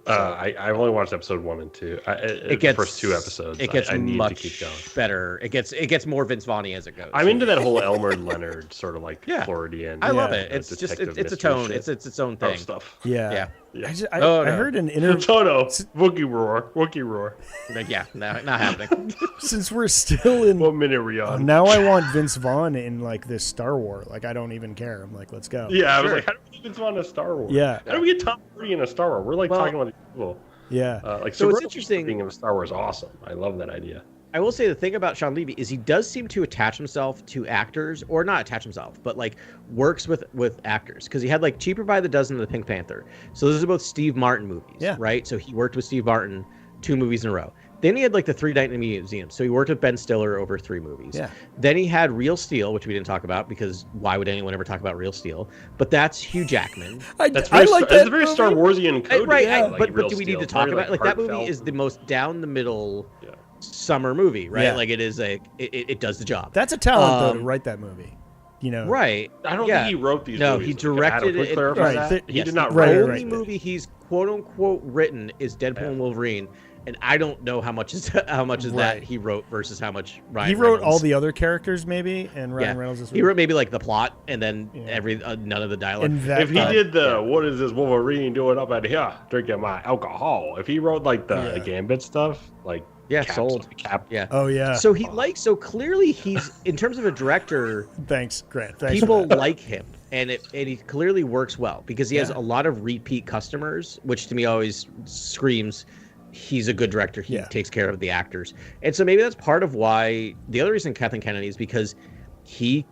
I've only watched episode 1 and 2. It gets the first 2 episodes. It gets I need much to keep going. better. It gets more Vince Vaughn-y as it goes. I'm into that whole Elmer Leonard sort of like Yeah. Floridian. I love Yeah. it. It's just detective it's a mystery tone. shit. It's its own Oh, thing. stuff. Yeah. Yeah. Yeah. I Oh, I no. heard an interview. Toto, Wookie roar, Wookie roar. Like, yeah, not happening. Since we're still in. What minute are we on? Now I want Vince Vaughn in like this Star Wars. Like I don't even care. I'm like, let's go. Yeah, I was Sure. like, how do we get Vince Vaughn in a Star Wars? Yeah. How do we get Tom Hardy in a Star Wars? We're like Well- talking about these people. Yeah. Like, So it's Sabrina interesting- being in a Star Wars, awesome. I love that idea. I will say the thing about Sean Levy is he does seem to attach himself to actors, or not attach himself, but like works with actors, because he had like Cheaper by the Dozen and the Pink Panther. So those are both Steve Martin movies, Yeah. right? So he worked with Steve Martin 2 movies in a row. Then he had like the 3 Night in the Museum. So he worked with Ben Stiller over 3 movies. Yeah. Then he had Real Steel, which we didn't talk about because why would anyone ever talk about Real Steel? But that's Hugh Jackman. That's I very, like that's that very movie. Star Warsian code. Right, like but Real do we need Steel. to talk Very, about like that movie heartfelt. is the most down the middle Yeah. summer movie, right? Yeah. Like it is it does the job. That's a talent though to Um, write that movie. You know. Right. I don't Yeah. think he wrote these No, movies. he Like, directed Adam, it. clarify Right. that? He Yes, did not the right, write only right. movie he's quote unquote written is Deadpool and Wolverine, and I don't know how much is that Right. he wrote versus how much Ryan He wrote Reynolds. all the other characters maybe, and Ryan Reynolds is. He wrote maybe like the plot and then Yeah. none of the dialogue. And that If he did the what is this Wolverine doing up at here drinking my alcohol? If he wrote like the Gambit stuff, like Yeah, Cap's sold. like Cap. Yeah. Oh yeah. So clearly he's in terms of a director. Thanks, Grant. Thanks. People like him, and he clearly works well because he has Yeah. a lot of repeat customers, which to me always screams he's a good director. He takes care of the actors, and so maybe that's part of why. The other reason Kathleen Kennedy is because he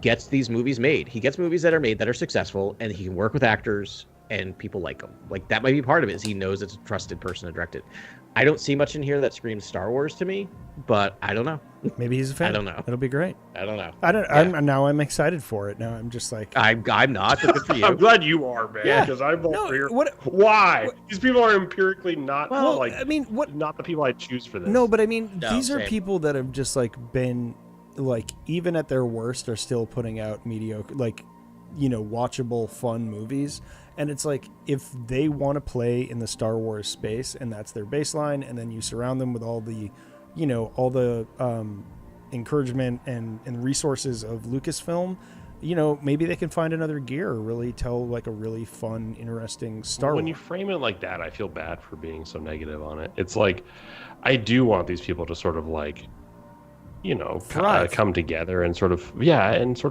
gets these movies made. He gets movies that are made that are successful, and he can work with actors, and people like him. Like that might be part of it. Is he knows it's a trusted person to direct it. I don't see much in here that screams Star Wars to me, but I don't know. Maybe he's a fan. I don't know. It'll be great. I don't know. I don't. Yeah. I'm excited for it. Now I'm just like. I'm not, but good for you. I'm glad you are, man. Yeah. Because I'm No, over here. what- Why? These people are empirically not Well, like. I mean, what? Not the people I choose for this. No, but I mean, No, these are same. people that have just like been, like, even at their worst, are still putting out mediocre, like, watchable, fun movies. And it's like, if they want to play in the Star Wars space and that's their baseline, and then you surround them with all the, encouragement and resources of Lucasfilm, maybe they can find another gear or really tell like a really fun, interesting Star When Wars. you frame it like that, I feel bad for being so negative on it. It's like, I do want these people to sort of like, Thrive. come together and sort of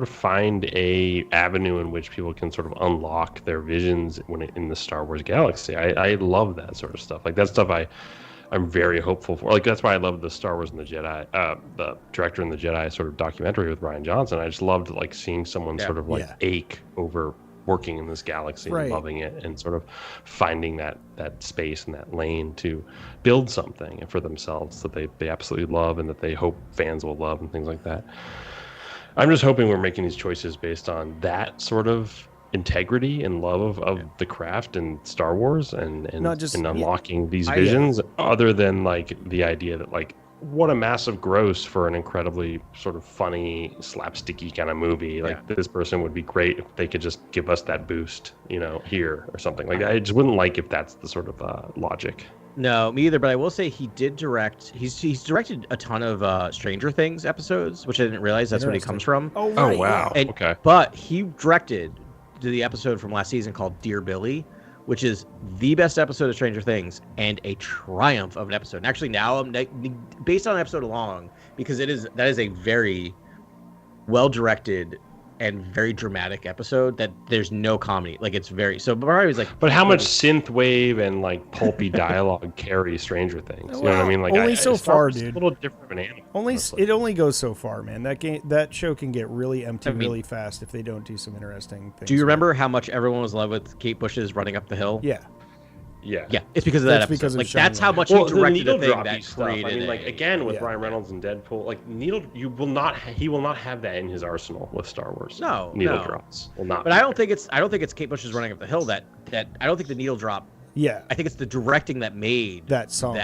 find a avenue in which people can sort of unlock their visions in the Star Wars galaxy. I love that sort of stuff. Like that stuff I'm very hopeful for. Like that's why I love the Star Wars and the Jedi, the Director and the Jedi sort of documentary with Rian Johnson. I just loved like seeing someone sort of like ache over working in this galaxy Right. and loving it and sort of finding that space and that lane to build something for themselves that they absolutely love and that they hope fans will love and things like that. I'm just hoping we're making these choices based on that sort of integrity and love of the craft and Star Wars and Not just unlocking these visions, other than like the idea that like what a massive gross for an incredibly sort of funny slapsticky kind of movie. Like this person would be great if they could just give us that boost, here or something like that. I just wouldn't like if that's the sort of logic. No, me either. But I will say he did direct. He's directed a ton of Stranger Things episodes, which I didn't realize that's what he comes from. Oh, right, wow. And, okay. But he directed the episode from last season called Dear Billy, which is the best episode of Stranger Things and a triumph of an episode. And actually, now I'm based on an episode alone, because that is a very well directed and very dramatic episode that there's no comedy. Like it's very so. But I was like, but how much synth wave and like pulpy dialogue carries Stranger Things? You know what I mean? Like only so far, dude. A little different of an animal. It only goes so far, man. That show can get really empty really fast if they don't do some interesting things. Do you remember how much everyone was in love with Kate Bush's running up the hill? Yeah. Yeah, it's because of that episode. Because like that's how much he directed the thing that stuff. created. I mean, like again with Ryan Reynolds and Deadpool, like he will not have that in his arsenal with Star Wars. No, needle drops will not. But I don't think it's Kate Bush's running up the hill that I don't think the needle drop. Yeah, I think it's the directing that made that song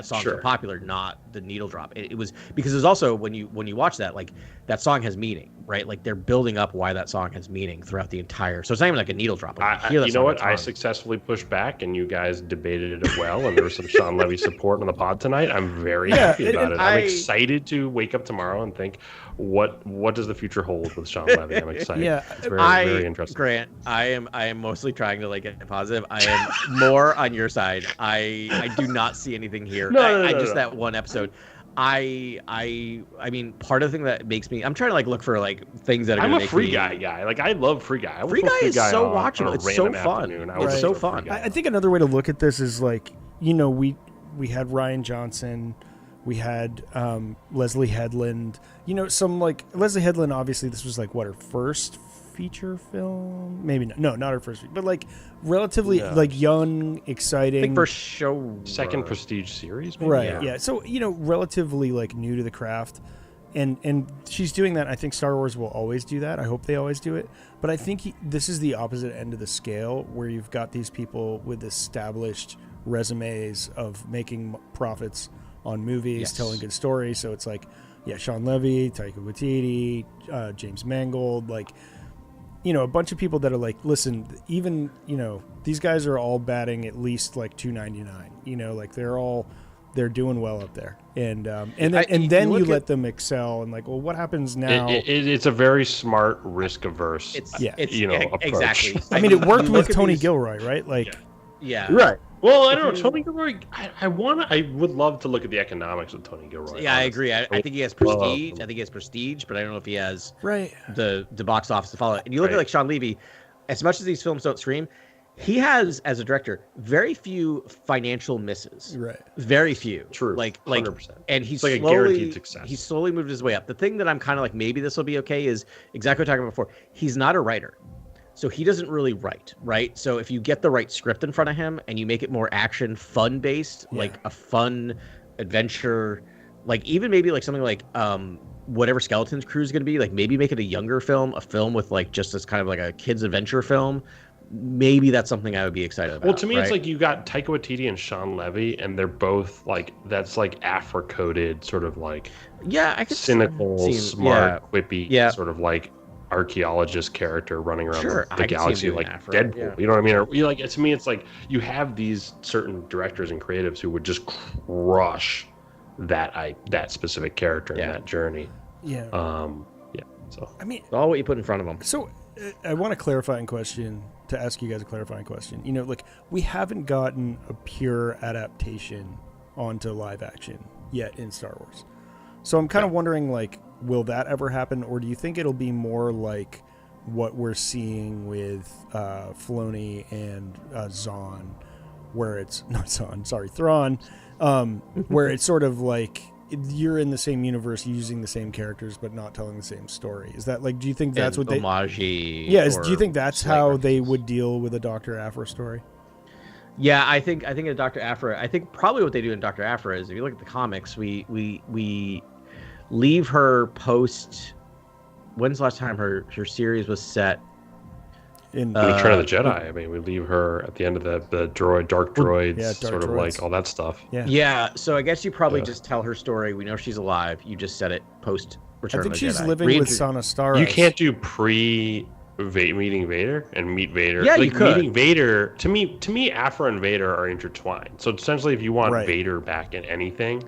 so popular, not the needle drop. It was because there's also when you watch that, like that song has meaning, right? Like they're building up why that song has meaning throughout the entire. So it's not even like a needle drop. Like, you know what? I successfully pushed back, and you guys debated it well, and there was some Sean Levy support on the pod tonight. I'm very happy about it. I'm excited to wake up tomorrow and think, what does the future hold with Sean Levy? I'm excited. It's very interesting. Grant, I am mostly trying to like get positive. I am more on your side. I do not see anything here. That one episode. I mean, part of the thing that makes me, I'm trying to like look for like things that are. I'm a Free Guy. Like I love Free Guy. Free Guy is so watchable. It's so fun. It's so fun. I think another way to look at this is like, we had Ryan Johnson, we had Leslie Headland. Some like Leslie Headland. Obviously, this was like what, her first feature film? Maybe not. No, not her first, but like relatively like young, exciting. I think first show, second prestige series, maybe? Right? Yeah. So relatively like new to the craft, and she's doing that. I think Star Wars will always do that. I hope they always do it. But I think this is the opposite end of the scale, where you've got these people with established resumes of making profits on movies, telling good stories. So it's like, Sean Levy, Taika Waititi, James Mangold, like. A bunch of people that are like, listen, even, these guys are all batting at least like $2.99, like they're doing well up there. And then you let them excel and like, well, what happens now? It's a very smart, risk averse, approach. Exactly. I mean, it worked with Tony Gilroy, right? Like, right. Well, I don't know. Tony Gilroy, I would love to look at the economics of Tony Gilroy. Yeah, I agree. I think he has prestige. I think he has prestige, but I don't know if he has the box office to follow it. And you look at like Sean Levy, as much as these films don't stream, he has, as a director, very few financial misses. Right. Very few. True. Like 100%. And he's like slowly, a guaranteed success. He's slowly moved his way up. The thing that I'm kind of like, maybe this will be okay, is exactly what I was talking about before. He's not a writer. So he doesn't really write, right? So if you get the right script in front of him and you make it more action, fun-based, like a fun adventure, like even maybe like something like whatever Skeleton's Crew is going to be, like maybe make it a younger film, a film with like just this kind of like a kid's adventure film. Maybe that's something I would be excited about. Well, to me, it's like you got Taika Waititi and Sean Levy, and they're both like, that's like Afro-coded, sort of like I could cynical, smart, quippy, sort of like archaeologist character running around the galaxy like Deadpool. You know what I mean? Or you like, to me, it's like you have these certain directors and creatives who would just crush that specific character in that journey. So I mean, all what you put in front of them. So I want to ask you guys a clarifying question. Like, we haven't gotten a pure adaptation onto live action yet in Star Wars. So I'm kind of wondering, like, will that ever happen, or do you think it'll be more like what we're seeing with Filoni and Zahn, where it's not Zahn, sorry, Thrawn, where it's sort of like you're in the same universe using the same characters but not telling the same story? Is that like, do you think that's what they do you think that's how they would deal with a Dr. Aphra story? Yeah, I think in Dr. Aphra, I think probably what they do in Dr. Aphra is, if you look at the comics, we leave her post when's the last time her series was set? In Return of the Jedi. I mean, we leave her at the end of the dark droids, dark sort of droids. like all that stuff. Yeah. So I guess you probably just tell her story. We know she's alive. You just set it post Return I think of the she's Jedi. living with Sana Staros. You can't do meeting Vader and meet Vader. Yeah, like, you could. Meeting Vader, to me, Aphra and Vader are intertwined. So essentially, if you want Vader back in anything,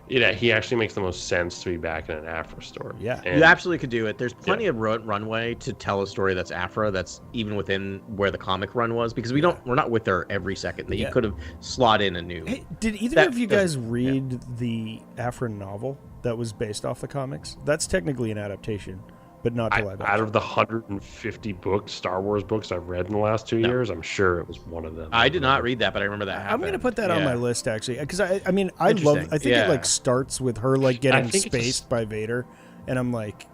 he actually makes the most sense to be back in an Aphra story. Yeah. And, You absolutely could do it. There's plenty of runway to tell a story that's Aphra, that's even within where the comic run was, because we're not with her every second. That you could have slot in a new. Hey, did either of you guys read the Aphra novel that was based off the comics? That's technically an adaptation, but not to live action. Out of the 150 Star Wars books I've read in the last 2 years, I'm sure it was one of them. I did not read that, but I remember that happened. I'm going to put that on my list, actually, because I think it like starts with her like getting spaced by Vader, and I'm like,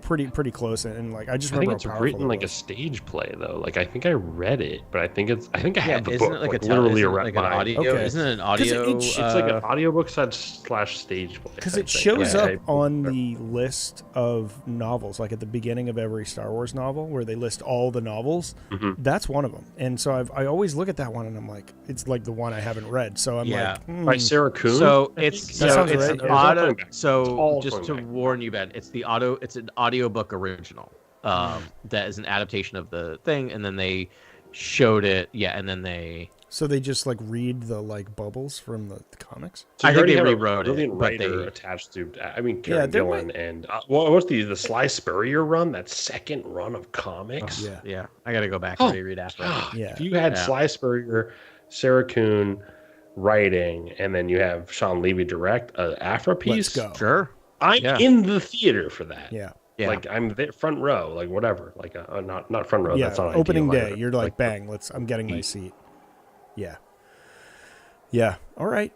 pretty close, and like I just remember it's written like a stage play though. Like I think I read it, but I think I have the book literally like an audio. Okay. Isn't it an audio? It's like an audiobook / stage play. Because it shows up on the list of novels, like at the beginning of every Star Wars novel, where they list all the novels. Mm-hmm. That's one of them, and so I always look at that one, and I'm like, it's like the one I haven't read. So I'm like, by Sarah Kuhn. So it's an auto. So it's just to warn you, Ben, it's an audiobook original. That is an adaptation of the thing, and then they showed it. Yeah, and then they. So they just like read the like bubbles from the comics. So I think they a rewrote brilliant it, but writer they attached to. I mean, Karen Gillan and what's the Sly Spurrier run? That second run of comics. Yeah. I got to go back and reread after. If you had Sly Spurrier, Sarah Kuhn writing, and then you have Sean Levy direct Aphra piece. Let's go. Sure. I'm in the theater for that. Yeah. Like I'm there, front row, like whatever, like not front row. Yeah, that's not opening ideal, day. You're like, bang, I'm getting my seat. Yeah. All right.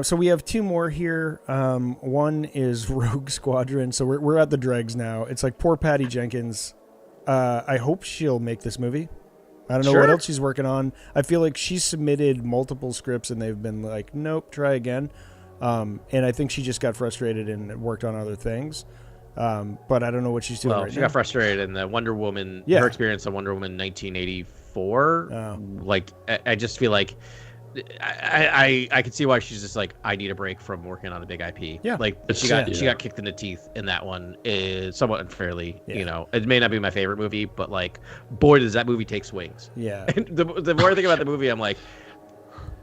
So we have two more here. One is Rogue Squadron. So we're at the dregs now. It's like poor Patty Jenkins. I hope she'll make this movie. I don't know what else she's working on. I feel like she's submitted multiple scripts and they've been like, nope, try again. And I think she just got frustrated and worked on other things. But I don't know what she's doing right now. She got frustrated in the Wonder Woman, her experience on Wonder Woman 1984. Like, I just feel like I could see why she's just like, I need a break from working on a big IP. Yeah. Like, she got kicked in the teeth in that one, is somewhat unfairly. Yeah. It may not be my favorite movie, but like, boy, does that movie take swings. Yeah. And the more I think about the movie, I'm like,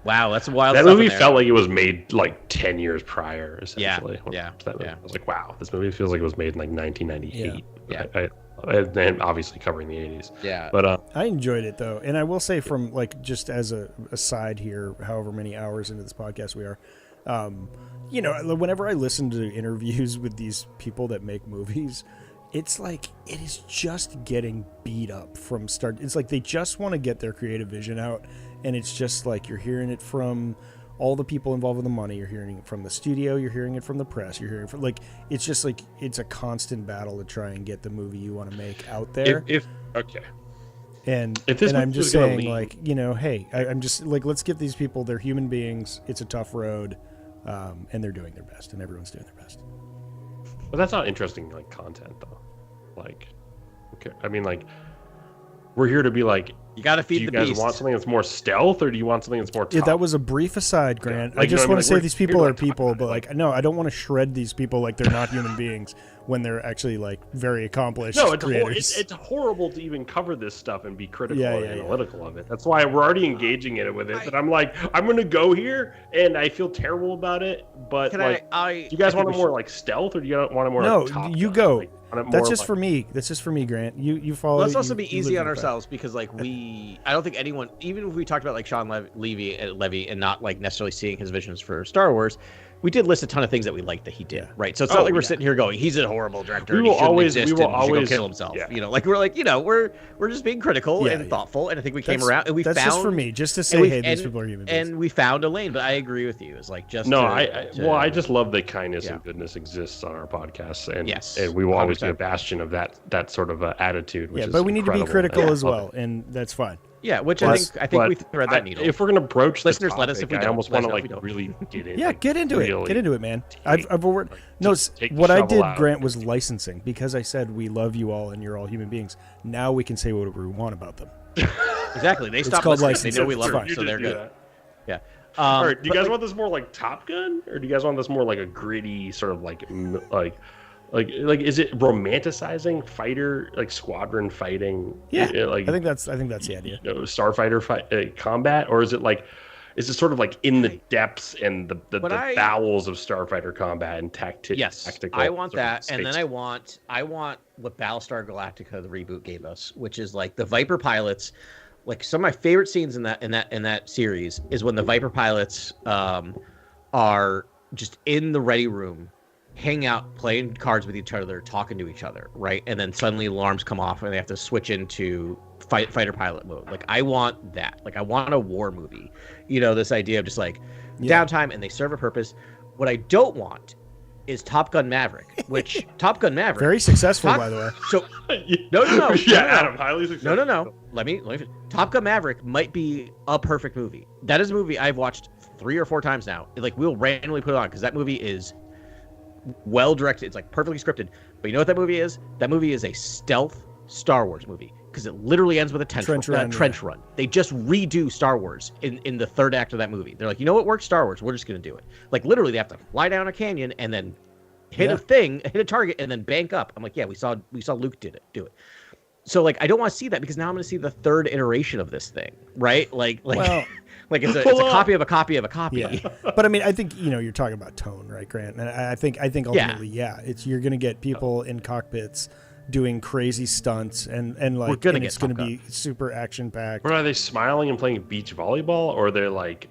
wow, that's wild. That movie felt like it was made like 10 years prior, essentially. Yeah. I was like, wow, this movie feels like it was made in like 1998. Yeah. And obviously covering the 80s. Yeah. But I enjoyed it though, and I will say, from like just as a side here, however many hours into this podcast we are, whenever I listen to interviews with these people that make movies, it's like it is just getting beat up from start. It's like they just want to get their creative vision out, and it's just like you're hearing it from all the people involved with the money. You're hearing it from the studio. You're hearing it from the press. You're hearing it from, like, it's just like it's a constant battle to try and get the movie you want to make out there. And I'm just saying, like, hey, I'm just like, let's give these people, they're human beings. It's a tough road, and they're doing their best, and everyone's doing their best. But that's not interesting, like, content though. Like, okay, I mean, like, we're here to be like, you got to feed the beast. Do you guys want something that's more stealth, or do you want something that's more tough? Yeah, that was a brief aside, Grant. Yeah. Like, I just want to say these people are talking people, about but like, no, I don't want to shred these people like they're not human beings when they're actually like very accomplished creators. It's horrible to even cover this stuff and be critical and analytical of it. That's why we're already engaging in it with it. But I'm like, I'm going to go here, and I feel terrible about it. But do you guys want more like stealth, or do you want more? No, like, top you stuff? go. Like, that's just for me. That's just for me, Grant. You follow. Let's also be easy on ourselves, because like I don't think anyone, even if we talked about like Sean Levy and not like necessarily seeing his visions for Star Wars, we did list a ton of things that we liked that he did, right? So it's not like we're sitting here going, he's a horrible director. We will always go kill himself. We're just being critical and thoughtful, and I think we came around and that's just for me, just to say, hey, these people are human beings. And we found a lane, but I agree with you. It's like just I just love that kindness and goodness exists on our podcasts, and we will always be a bastion of that sort of attitude. Which is but we need to be critical as well, it. and that's fine. Yeah, which But- I think we but thread that needle. If we're gonna broach this Listeners, let us topic, if we I don't. almost Let us want to know if we like don't. really get in. Yeah, like, get into really it. Get into it, man. take- I've already, no, take the what I shovel did, out. Grant, was licensing because I said we love you all and you're all human beings. Now we can say whatever we want about them. Exactly. They stopped called listening. They know we licensing. love It's them, so You they're did do good. that. Yeah. All right, do you but, guys like, want this more like Top Gun, or do you guys want this more like a gritty sort of like is it romanticizing fighter like squadron fighting? Yeah, like I think that's the idea. starfighter combat, or is it sort of like in the depths and the bowels of starfighter combat and tactical? I want sort of that, and then space? I want what Battlestar Galactica the reboot gave us, which is like the Viper pilots. Like some of my favorite scenes in that series is when the Viper pilots are just in the ready room, hang out, playing cards with each other, talking to each other, right? And then suddenly alarms come off and they have to switch into fighter pilot mode. Like I want that. Like I want a war movie. You know, this idea of just like downtime and they serve a purpose. What I don't want is Top Gun Maverick, which Top Gun Maverick Very successful, by the way. So no. Yeah, Adam, highly successful. No. Let me. Top Gun Maverick might be a perfect movie. That is a movie I've watched 3 or 4 times now. Like we'll randomly put it on because that movie is well directed. It's like perfectly scripted. But you know what that movie is? That movie is a stealth Star Wars movie because it literally ends with a trench run. They just redo Star Wars in the third act of that movie. They're like, you know what works? Star Wars. We're just gonna do it. Like literally, they have to fly down a canyon and then hit a target, and then bank up. I'm like, yeah, we saw Luke do it. So like, I don't want to see that because now I'm going to see the third iteration of this thing, right? Like, Well, like it's a copy of a copy of a copy. Yeah. But I mean, I think you're talking about tone, right, Grant? And I think ultimately, you're going to get people in cockpits doing crazy stunts and like it's going to be super action packed. But are they smiling and playing beach volleyball, or they're like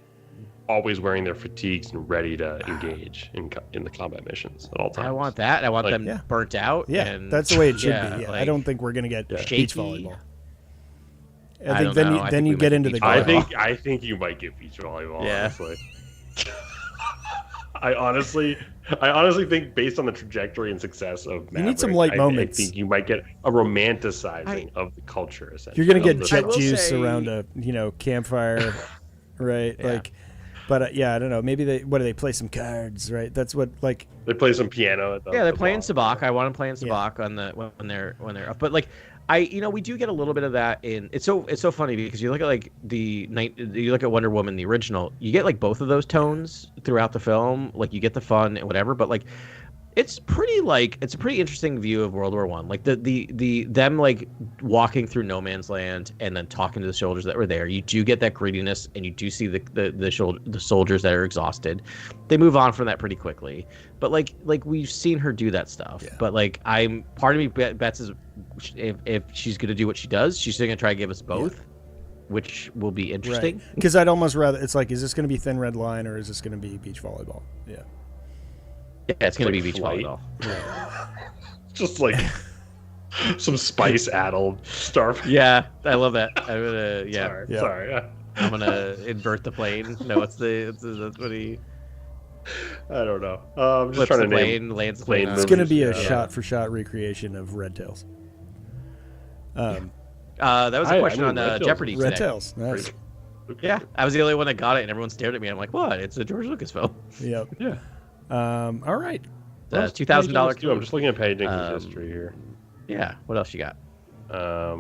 always wearing their fatigues and ready to engage in the combat missions at all times? I want that. I want them burnt out. Yeah, and, that's the way it should be. Yeah, like, I don't think we're gonna get shaky. beach volleyball. I think don't then know. you get into the I think you might get beach volleyball. Yeah. Honestly. I honestly think based on the trajectory and success of Maverick, you need some light moments. I think you might get a romanticizing of the culture. Essentially, You're gonna get jet will juice say- around a campfire, right? Yeah. Like, but I don't know. Maybe they play some cards, right? That's what like. they play some piano. At the, they're the playing bar. Sabacc. I want them playing Sabacc on the when they're up. But like, we do get a little bit of that in. It's so funny because you look at like you look at Wonder Woman the original. You get like both of those tones throughout the film. Like you get the fun and whatever. But like, it's a pretty interesting view of World War One. Like them like walking through no man's land and then talking to the soldiers that were there. You do get that grittiness, and you do see the soldiers that are exhausted. They move on from that pretty quickly. But like we've seen her do that stuff. Yeah. But like part of me bets is if she's gonna do what she does, she's still gonna try to give us both, which will be interesting. Because I'd almost rather it's like, is this gonna be Thin Red Line or is this gonna be beach volleyball? Yeah. Yeah, it's gonna Like be beach flight. volleyball. Just like some spice-addled star. Yeah, I love that. I'm gonna Sorry. I'm gonna invert the plane. No, that's what he I don't know. I'm just flips trying the to plane, name. lands the plane plane. It's on. gonna be a Yeah. shot-for-shot recreation of Red Tails. That was a question on Red Tails Jeopardy Red today. Tails. Nice. Yeah, I was the only one that got it, and everyone stared at me. I'm like, what? It's a George Lucas film. Yep. Yeah. All right. $2,000. I'm just looking at Patty Jenkins' history here. Yeah. What else you got? I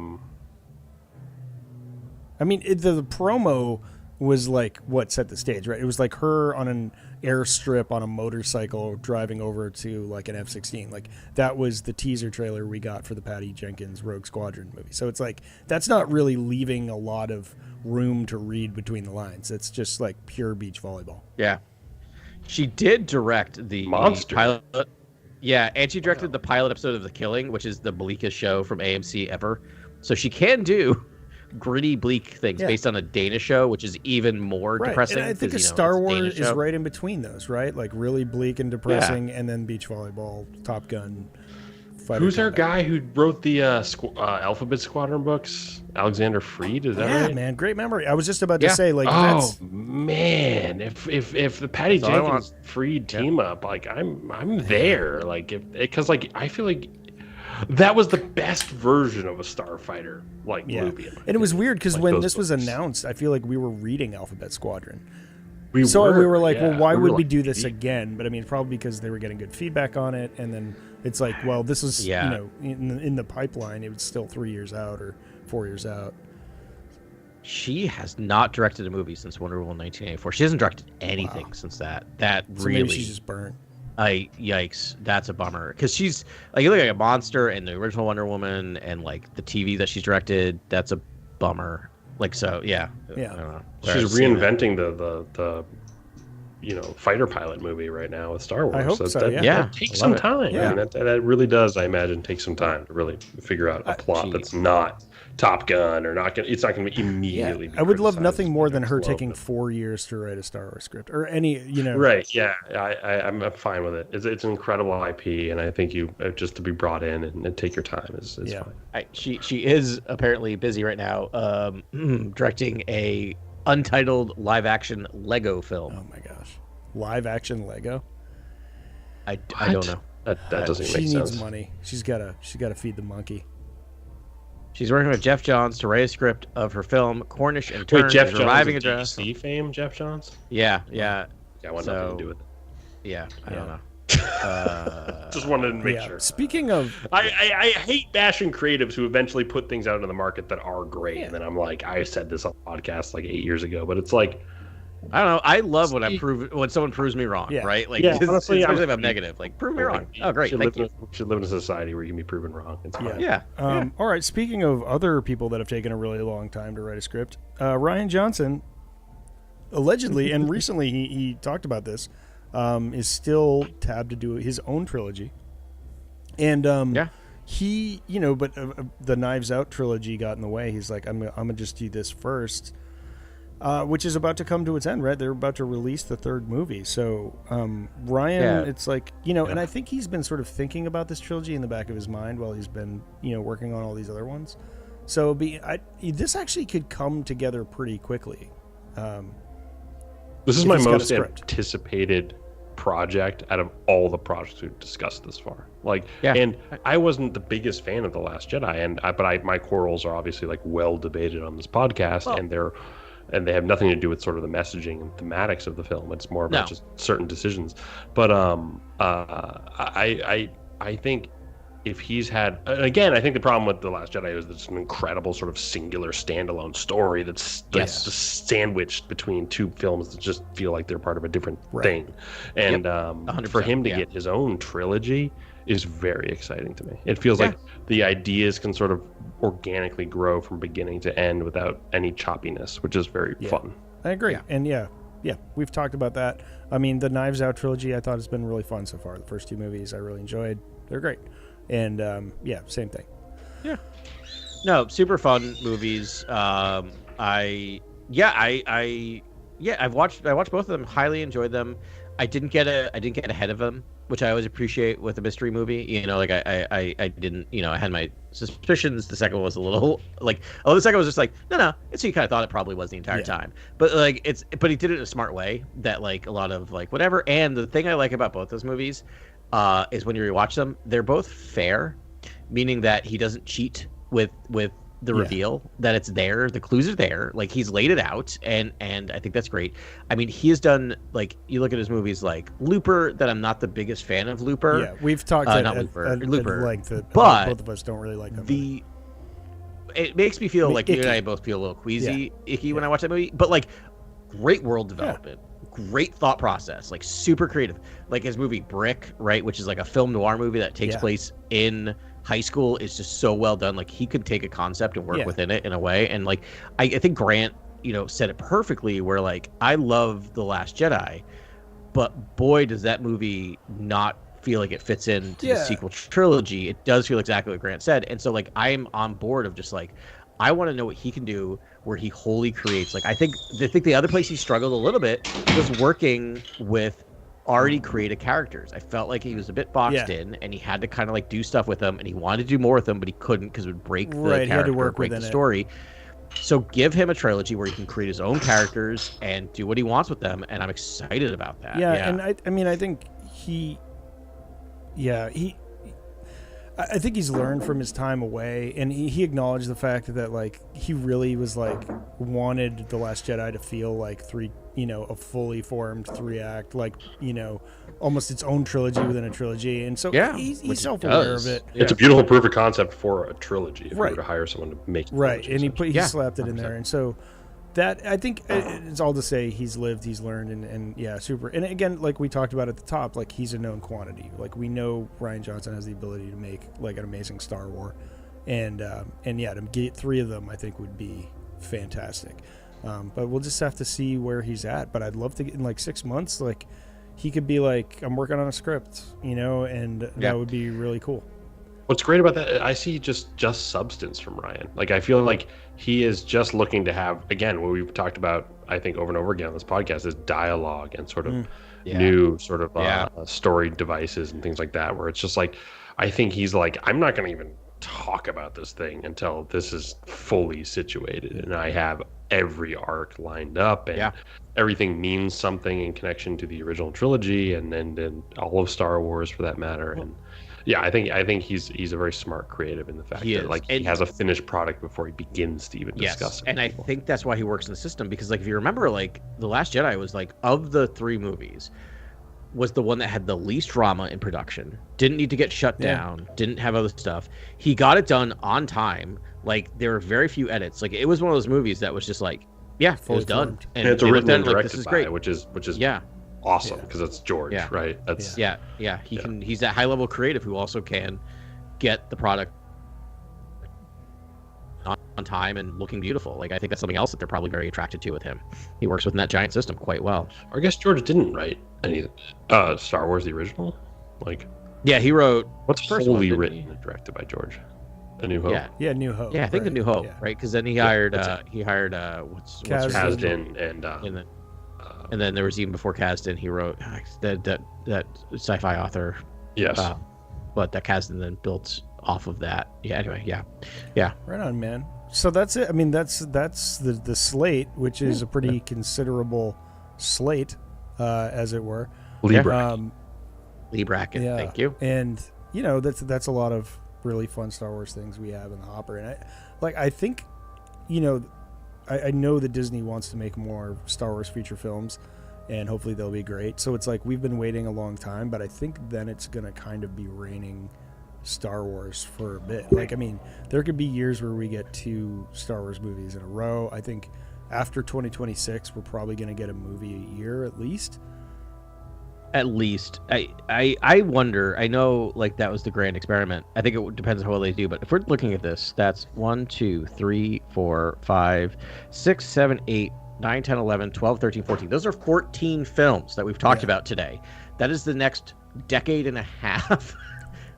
mean, the promo was like what set the stage, right? It was like her on an airstrip on a motorcycle driving over to like an F-16. Like that was the teaser trailer we got for the Patty Jenkins Rogue Squadron movie. So it's like that's not really leaving a lot of room to read between the lines. It's just like pure beach volleyball. Yeah. She did direct the Monster. pilot. Yeah, and she directed the pilot episode of The Killing, which is the bleakest show from AMC ever. So she can do gritty, bleak things based on a Danish show, which is even more depressing. And I think a 'cause, Star it's a Wars Danish is show. right in between those, right? Like really bleak and depressing, and then beach volleyball, Top Gun. Who's our guy who wrote the Alphabet Squadron books? Alexander Freed, is that Yeah, right? man, great memory. I was just about to Yeah. say, like, Oh that's man, if the Patty That's all I Jenkins Freed team up, like I'm there, like because like I feel like That was the best version of a starfighter movie. And it was weird because when this was announced, I feel like we were reading Alphabet Squadron. We were like, well, why would we do this again? But I mean, probably because they were getting good feedback on it, and then it's like, well, this is in the pipeline. It was still 3 years out or 4 years out. She has not directed a movie since Wonder Woman 1984. She hasn't directed anything since that. That so really, maybe she's just burnt. Yikes, that's a bummer. Because she's like, you look like a monster in the original Wonder Woman, and like the TV that she's directed. That's a bummer. Like, so yeah. I don't know. She's reinventing the fighter pilot movie right now with Star Wars. I hope so. That takes some time. Yeah. I mean, that really does, I imagine, take some time to really figure out a plot that's not Top Gun or it's not going to be immediately. I would love nothing more than her taking 4 years to write a Star Wars script or any, Right. Yeah. I'm fine with it. It's an incredible IP, and I think you just to be brought in and take your time is fine. She is apparently busy right now, directing a untitled live action Lego film. Oh my gosh, live action Lego. I don't know. That doesn't make sense. She needs money. She's gotta feed the monkey. She's working with Jeff Johns to write a script of her film Cornish and Turn. Wait, Jeff Johns reviving of DC fame, Jeff Johns? Yeah. Yeah, I want nothing to do with it. Yeah, I don't know. Just wanted to make sure. Speaking of, I hate bashing creatives who eventually put things out into the market that are great, and then I'm like, I said this on the podcast like 8 years ago, but it's like, I don't know. I love when someone proves me wrong, right? Like, honestly, especially if I'm negative. Like, prove me wrong. Oh, great. Should live in a society where you can be proven wrong. It's fine. Yeah. All right. Speaking of other people that have taken a really long time to write a script, Rian Johnson, allegedly, and recently he talked about this, is still tabbed to do his own trilogy. And he, but the Knives Out trilogy got in the way. He's like, I'm gonna just do this first. Which is about to come to its end, right? They're about to release the third movie. So Ryan, it's like, and I think he's been sort of thinking about this trilogy in the back of his mind while he's been, working on all these other ones. So this actually could come together pretty quickly. This is my most anticipated project out of all the projects we've discussed this far. And I wasn't the biggest fan of The Last Jedi, but my quarrels are obviously like well debated on this podcast, and they have nothing to do with sort of the messaging and thematics of the film. It's more about just certain decisions. But I think if he's had, again, I think the problem with The Last Jedi is that it's an incredible sort of singular standalone story that's just sandwiched between two films that just feel like they're part of a different thing. And for him to get his own trilogy is very exciting to me. It feels like the ideas can sort of organically grow from beginning to end without any choppiness, which is very fun. I agree. And we've talked about that. I mean, the Knives Out trilogy I thought has been really fun so far. The first two movies I really enjoyed. They're great. And same thing. Yeah. No, super fun movies. I watched both of them, highly enjoyed them. I didn't get ahead of them, which I always appreciate with a mystery movie. I didn't, I had my suspicions. The second one was a little the second was just like, no, it's, you kind of thought it probably was the entire time. But but he did it in a smart way that a lot of whatever. And the thing I like about both those movies is when you rewatch them, they're both fair, meaning that he doesn't cheat with the reveal, that it's there, the clues are there, he's laid it out, and I think that's great. I mean, he has done, you look at his movies like Looper, that I'm not the biggest fan of Looper. Yeah, we've talked Looper, at length, but both of us don't really like them. It makes me feel like you and I both feel a little queasy, icky when I watch that movie, but great world development. Great thought process, super creative. His movie Brick, right, which is a film noir movie that takes place in high school, is just so well done. He could take a concept and work within it in a way. And I think Grant, said it perfectly, where I love The Last Jedi, but boy, does that movie not feel like it fits into the sequel trilogy. It does feel exactly what Grant said. And so I'm on board of just I want to know what he can do where he wholly creates. I think the other place he struggled a little bit was working with already created characters. I felt like he was a bit boxed in, and he had to kind of do stuff with them, and he wanted to do more with them, but he couldn't because it would break the character, he had to work break the story. So give him a trilogy where he can create his own characters and do what he wants with them, and I'm excited about that. And I mean, I think I think he's learned from his time away, and he acknowledged the fact that like he really was like wanted The Last Jedi to feel like a fully formed 3-act, like almost its own trilogy within a trilogy, and so he's self-aware of it. It's a beautiful proof of concept for a trilogy if you were to hire someone to make it. Right, and he slapped it in there, and so. That I think it's all to say he's lived, he's learned, and yeah, super. And again, like we talked about at the top, like he's a known quantity. Like we know Rian Johnson has the ability to make like an amazing Star Wars, and yeah, to get 3 of them, I think would be fantastic. But we'll just have to see where he's at. But I'd love to get in like 6 months, like he could be like, I'm working on a script, and that would be really cool. What's great about that, I see just substance from Ryan. Like, I feel like he is just looking to have, again, what we've talked about, I think, over and over again on this podcast, is dialogue and sort of new sort of story devices and things like that, where it's just like, I think he's like, I'm not going to even talk about this thing until this is fully situated and I have every arc lined up and everything means something in connection to the original trilogy and then all of Star Wars for that matter. And yeah, I think he's a very smart creative in the fact that like he has a finished product before he begins to even discuss it. And I think that's why he works in the system, because like if you remember, like The Last Jedi was like, of the 3 movies, was the one that had the least drama in production, didn't need to get shut down, didn't have other stuff. He got it done on time. Like there were very few edits. Like it was one of those movies that was just like, it was done. And it's written and directed this is great. Which is awesome because it's George, right? That's he's that high level creative who also can get the product on time and looking beautiful. Like I think that's something else that they're probably very attracted to with him. He works within that giant system quite well. I guess George didn't write any Star Wars the original. Like he wrote what's wholly written and directed by George. A New Hope. New Hope. Yeah, I think the New Hope, right? Because then he hired what's Kasdan and then there was even before Kasdan, he wrote that sci-fi author. Yes. But that Kasdan then built off of that. Yeah. Anyway. Yeah. Right on, man. So that's it. I mean, that's the slate, which is a pretty considerable slate, as it were. Lee Bracken. Yeah. Thank you. And that's a lot of really fun Star Wars things we have in the hopper, and I think, I know that Disney wants to make more Star Wars feature films, and hopefully they'll be great. So it's like we've been waiting a long time, but I think then it's going to kind of be raining Star Wars for a bit. Like, I mean, there could be years where we get 2 Star Wars movies in a row. I think after 2026, we're probably going to get a movie a year at least. At least. I wonder, I know like that was the grand experiment. I think it depends on how well they do, but if we're looking at this, that's 1, 2, 3, 4, 5, 6, 7, 8, 9, 10, 11, 12, 13, 14. Those are 14 films that we've talked about today. That is the next decade and a half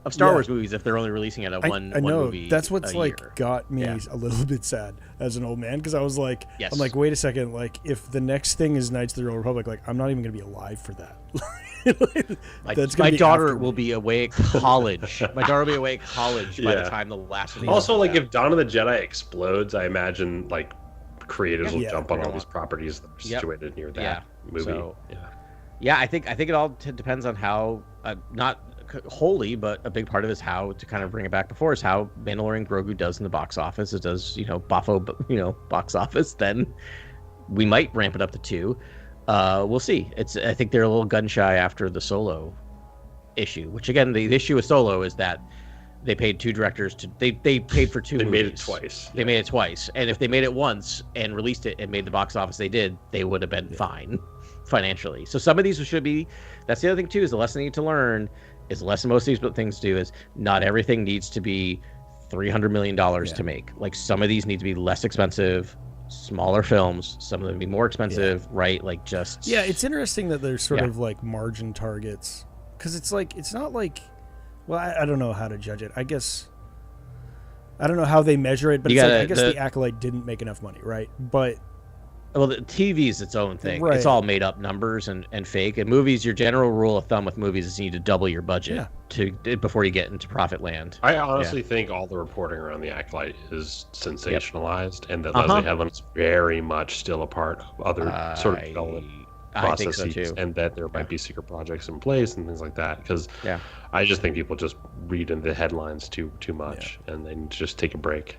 of Star Wars movies if they're only releasing it at one movie. That's what's like year. Got me a little bit sad as an old man, because I was like, I'm like, wait a second, like if the next thing is Knights of the Old Republic, like I'm not even gonna be alive for that. My daughter will be away at college. My daughter will be away at college by the time the last of these. Also, like if Dawn of the Jedi explodes, I imagine like creators will jump on all these properties that are situated near that movie. So, I think it all depends on how not wholly, but a big part of it is how to kind of bring it back before is how Mandalorian Grogu does in the box office. It does, Bafo, box office. Then we might ramp it up to 2. We'll see. I think they're a little gun shy after the Solo issue, which again, the issue with Solo is that they paid 2 directors they paid for 2 They movies. made it twice. They made it twice. And if they made it once and released it and made the box office they did, they would have been fine financially. So some of these should be, that's the other thing too, is the lesson you need to learn is the lesson most of these things do is not everything needs to be $300 million to make. Like some of these need to be less expensive, smaller films, some of them be more expensive, right? Like just it's interesting that there's sort of like margin targets, because it's like it's not like, well, I don't know how to judge it. I guess I don't know how they measure it, but it's like, I guess the Acolyte didn't make enough money, right? But well, the TV is its own thing. Right. It's all made up numbers and fake. And movies, your general rule of thumb with movies is you need to double your budget before you get into profit land. I honestly think all the reporting around the Acolyte is sensationalized, and that Leslie Headland's very much still a part of other sort of development. I think so processes too. and that there might be secret projects in place and things like that. Because I just think people just read into the headlines too much, and they need to just take a break.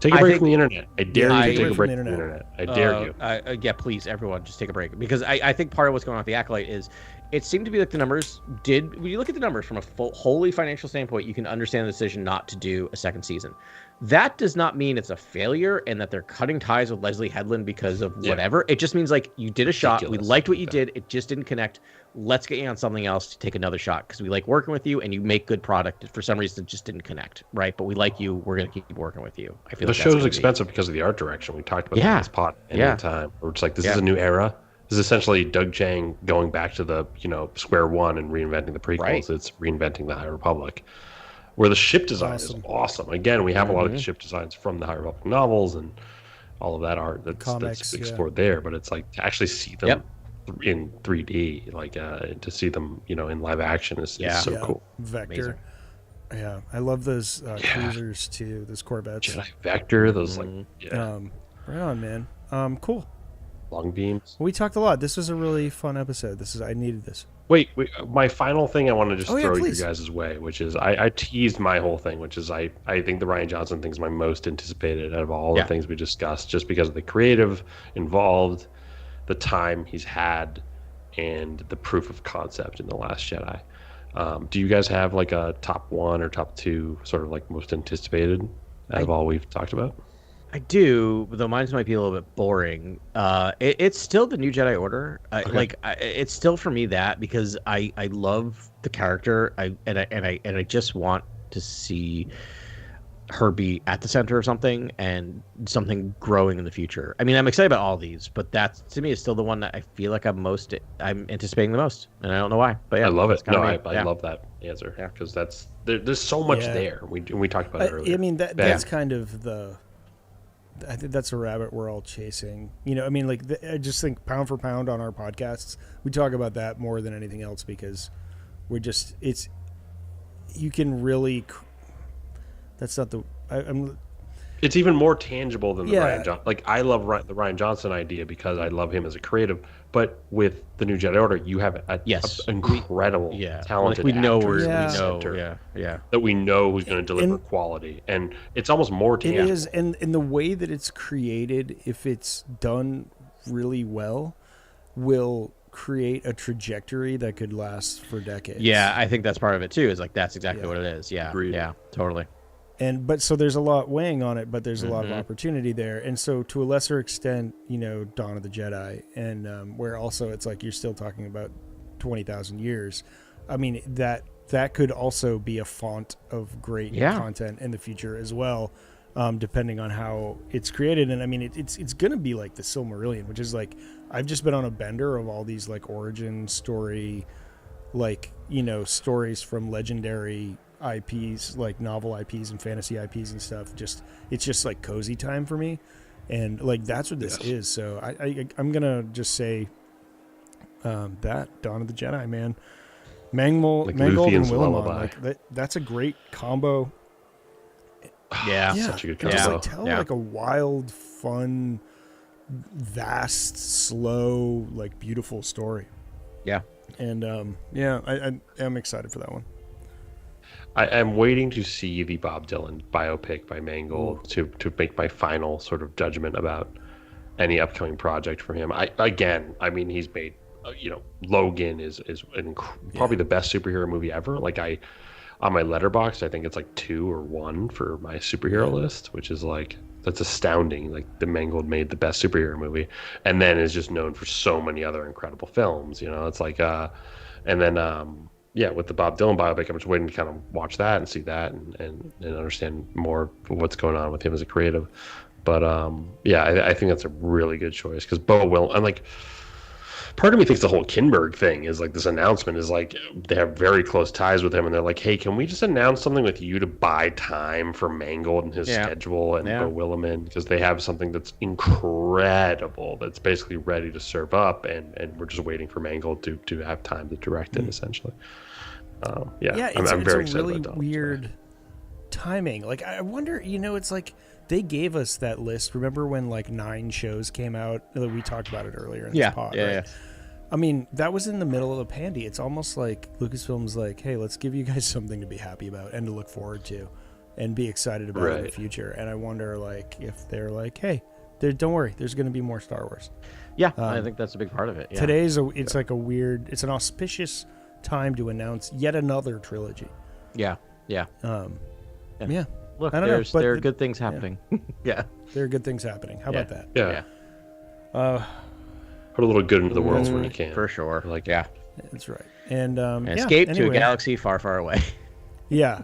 Take a break from the internet. I dare you to take a break from the internet. I dare you. Yeah, please, everyone, just take a break. Because I think part of what's going on with the Acolyte is it seemed to be like the numbers did. When you look at the numbers from a wholly financial standpoint, you can understand the decision not to do a second season. That does not mean it's a failure and that they're cutting ties with Leslie Headland because of whatever. It just means like you did a shot. We liked what you did. It just didn't connect. Let's get you on something else to take another shot because we like working with you and you make good product. For some reason, it just didn't connect, right? But we like you. We're going to keep working with you. I feel the show's expensive because of the art direction. We talked about that in this pod any time. We're just like, this is a new era. This is essentially Doug Chiang going back to the square one and reinventing the prequels. Right. It's reinventing the High Republic. Where the ship design is awesome. Again, we have a lot of the ship designs from the High Republic novels and all of that art that's explored there. But it's like to actually see them in 3D, like to see them, in live action is so cool. Vector. Amazing. Yeah, I love those cruisers too. Those Corvettes. Jedi Vector. Those right on, man. Cool. Long beams. We talked a lot. This was a really fun episode. I needed this. Wait, my final thing I want to just throw you guys' way, which is I teased my whole thing, which is I think the Rian Johnson thing is my most anticipated out of all the things we discussed, just because of the creative involved, the time he's had, and the proof of concept in The Last Jedi. Do you guys have like a top one or top two sort of like most anticipated out of all we've talked about? I do, though mine might be a little bit boring. It's still the New Jedi Order. It's still for me that because I love the character. I just want to see her be at the center of something and something growing in the future. I mean, I'm excited about all these, but that to me is still the one that I feel like I'm anticipating the most, and I don't know why. But I love it. No, I love that answer because there's so much there. We talked about it earlier. I mean, that's kind of I think that's a rabbit we're all chasing. I mean, like I just think pound for pound on our podcasts, we talk about that more than anything else because you can really. That's not It's even more tangible than the Rian Johnson. Like I love the Rian Johnson idea because I love him as a creative. But with the New Jedi Order, you have an incredible, talented we know actor that we know who's going to deliver quality, and it's almost more tangible. It is, and the way that it's created, if it's done really well, will create a trajectory that could last for decades. Yeah, I think that's part of it too. Is like that's exactly what it is. Yeah, yeah, totally. But so there's a lot weighing on it, but there's a lot of opportunity there. And so to a lesser extent, Dawn of the Jedi, and where also it's like you're still talking about 20,000 years. I mean, that could also be a font of great content in the future as well, depending on how it's created. And I mean, it's going to be like the Silmarillion, which is like, I've just been on a bender of all these like origin story, like, stories from legendary IPs, like novel IPs and fantasy IPs and stuff. It's just like cozy time for me, and like that's what this is. So I'm gonna just say that Dawn of the Jedi, man, Mangold and Willimon, like that's a great combo. Such a good combo. Just tell like a wild, fun, vast, slow, like beautiful story. And I am excited for that one. I'm waiting to see the Bob Dylan biopic by Mangold to make my final sort of judgment about any upcoming project for him. I mean, he's made, Logan is probably the best superhero movie ever. Like on my Letterboxd, I think it's like 2 or 1 for my superhero list, which is like, that's astounding. Like the Mangold made the best superhero movie and then is just known for so many other incredible films, it's like, and then, with the Bob Dylan biopic, I'm just waiting to kind of watch that and see that and understand more of what's going on with him as a creative. But I think that's a really good choice because Bo will. And like, part of me thinks the whole Kinberg thing is like this announcement is like they have very close ties with him, and they're like, hey, can we just announce something with you to buy time for Mangold and his schedule and Bo Willimon because they have something that's incredible that's basically ready to serve up, and we're just waiting for Mangold to have time to direct it essentially. I'm very excited really about that. Weird timing. Like I wonder, it's like they gave us that list. Remember when like 9 shows came out? We talked about it earlier in this pod, right? I mean, that was in the middle of the pandy. It's almost like Lucasfilm's like, hey, let's give you guys something to be happy about and to look forward to and be excited about in the future. And I wonder, like, if they're like, hey, don't worry, there's going to be more Star Wars. Yeah, I think that's a big part of it. Yeah. Today's like a weird, it's an auspicious time to announce yet another trilogy. Yeah. Yeah. Look, I don't know, there are good things happening. Yeah. There are good things happening. How about that? Yeah. Put a little good into the world when you can. For sure. Yeah. That's right. And escape to a galaxy far, far away. Yeah.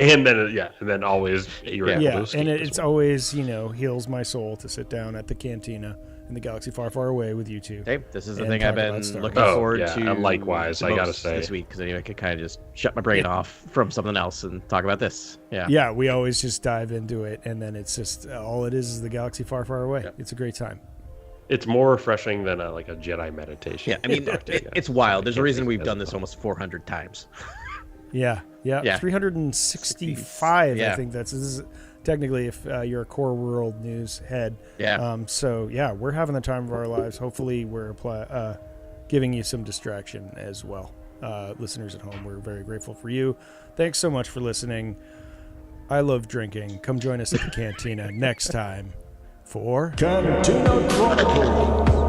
and then always you're able to escape. And it's always, heals my soul to sit down at the cantina in the galaxy far, far away with you two. Hey, this is the thing I've been looking forward to. Likewise, I gotta say this week because I could kind of just shut my brain off from something else and talk about this. Yeah. Yeah, we always just dive into it, and then it's just all it is the galaxy far, far away. Yep. It's a great time. It's more refreshing than a Jedi meditation. Yeah, I mean, it's wild. There's a reason we've done this almost 400 times. Yeah. 365. I think this is technically if you're a core world news head. Yeah. We're having the time of our lives. Hopefully, we're giving you some distraction as well. Listeners at home, we're very grateful for you. Thanks so much for listening. I love drinking. Come join us at the cantina next time for Cantina Chronicles.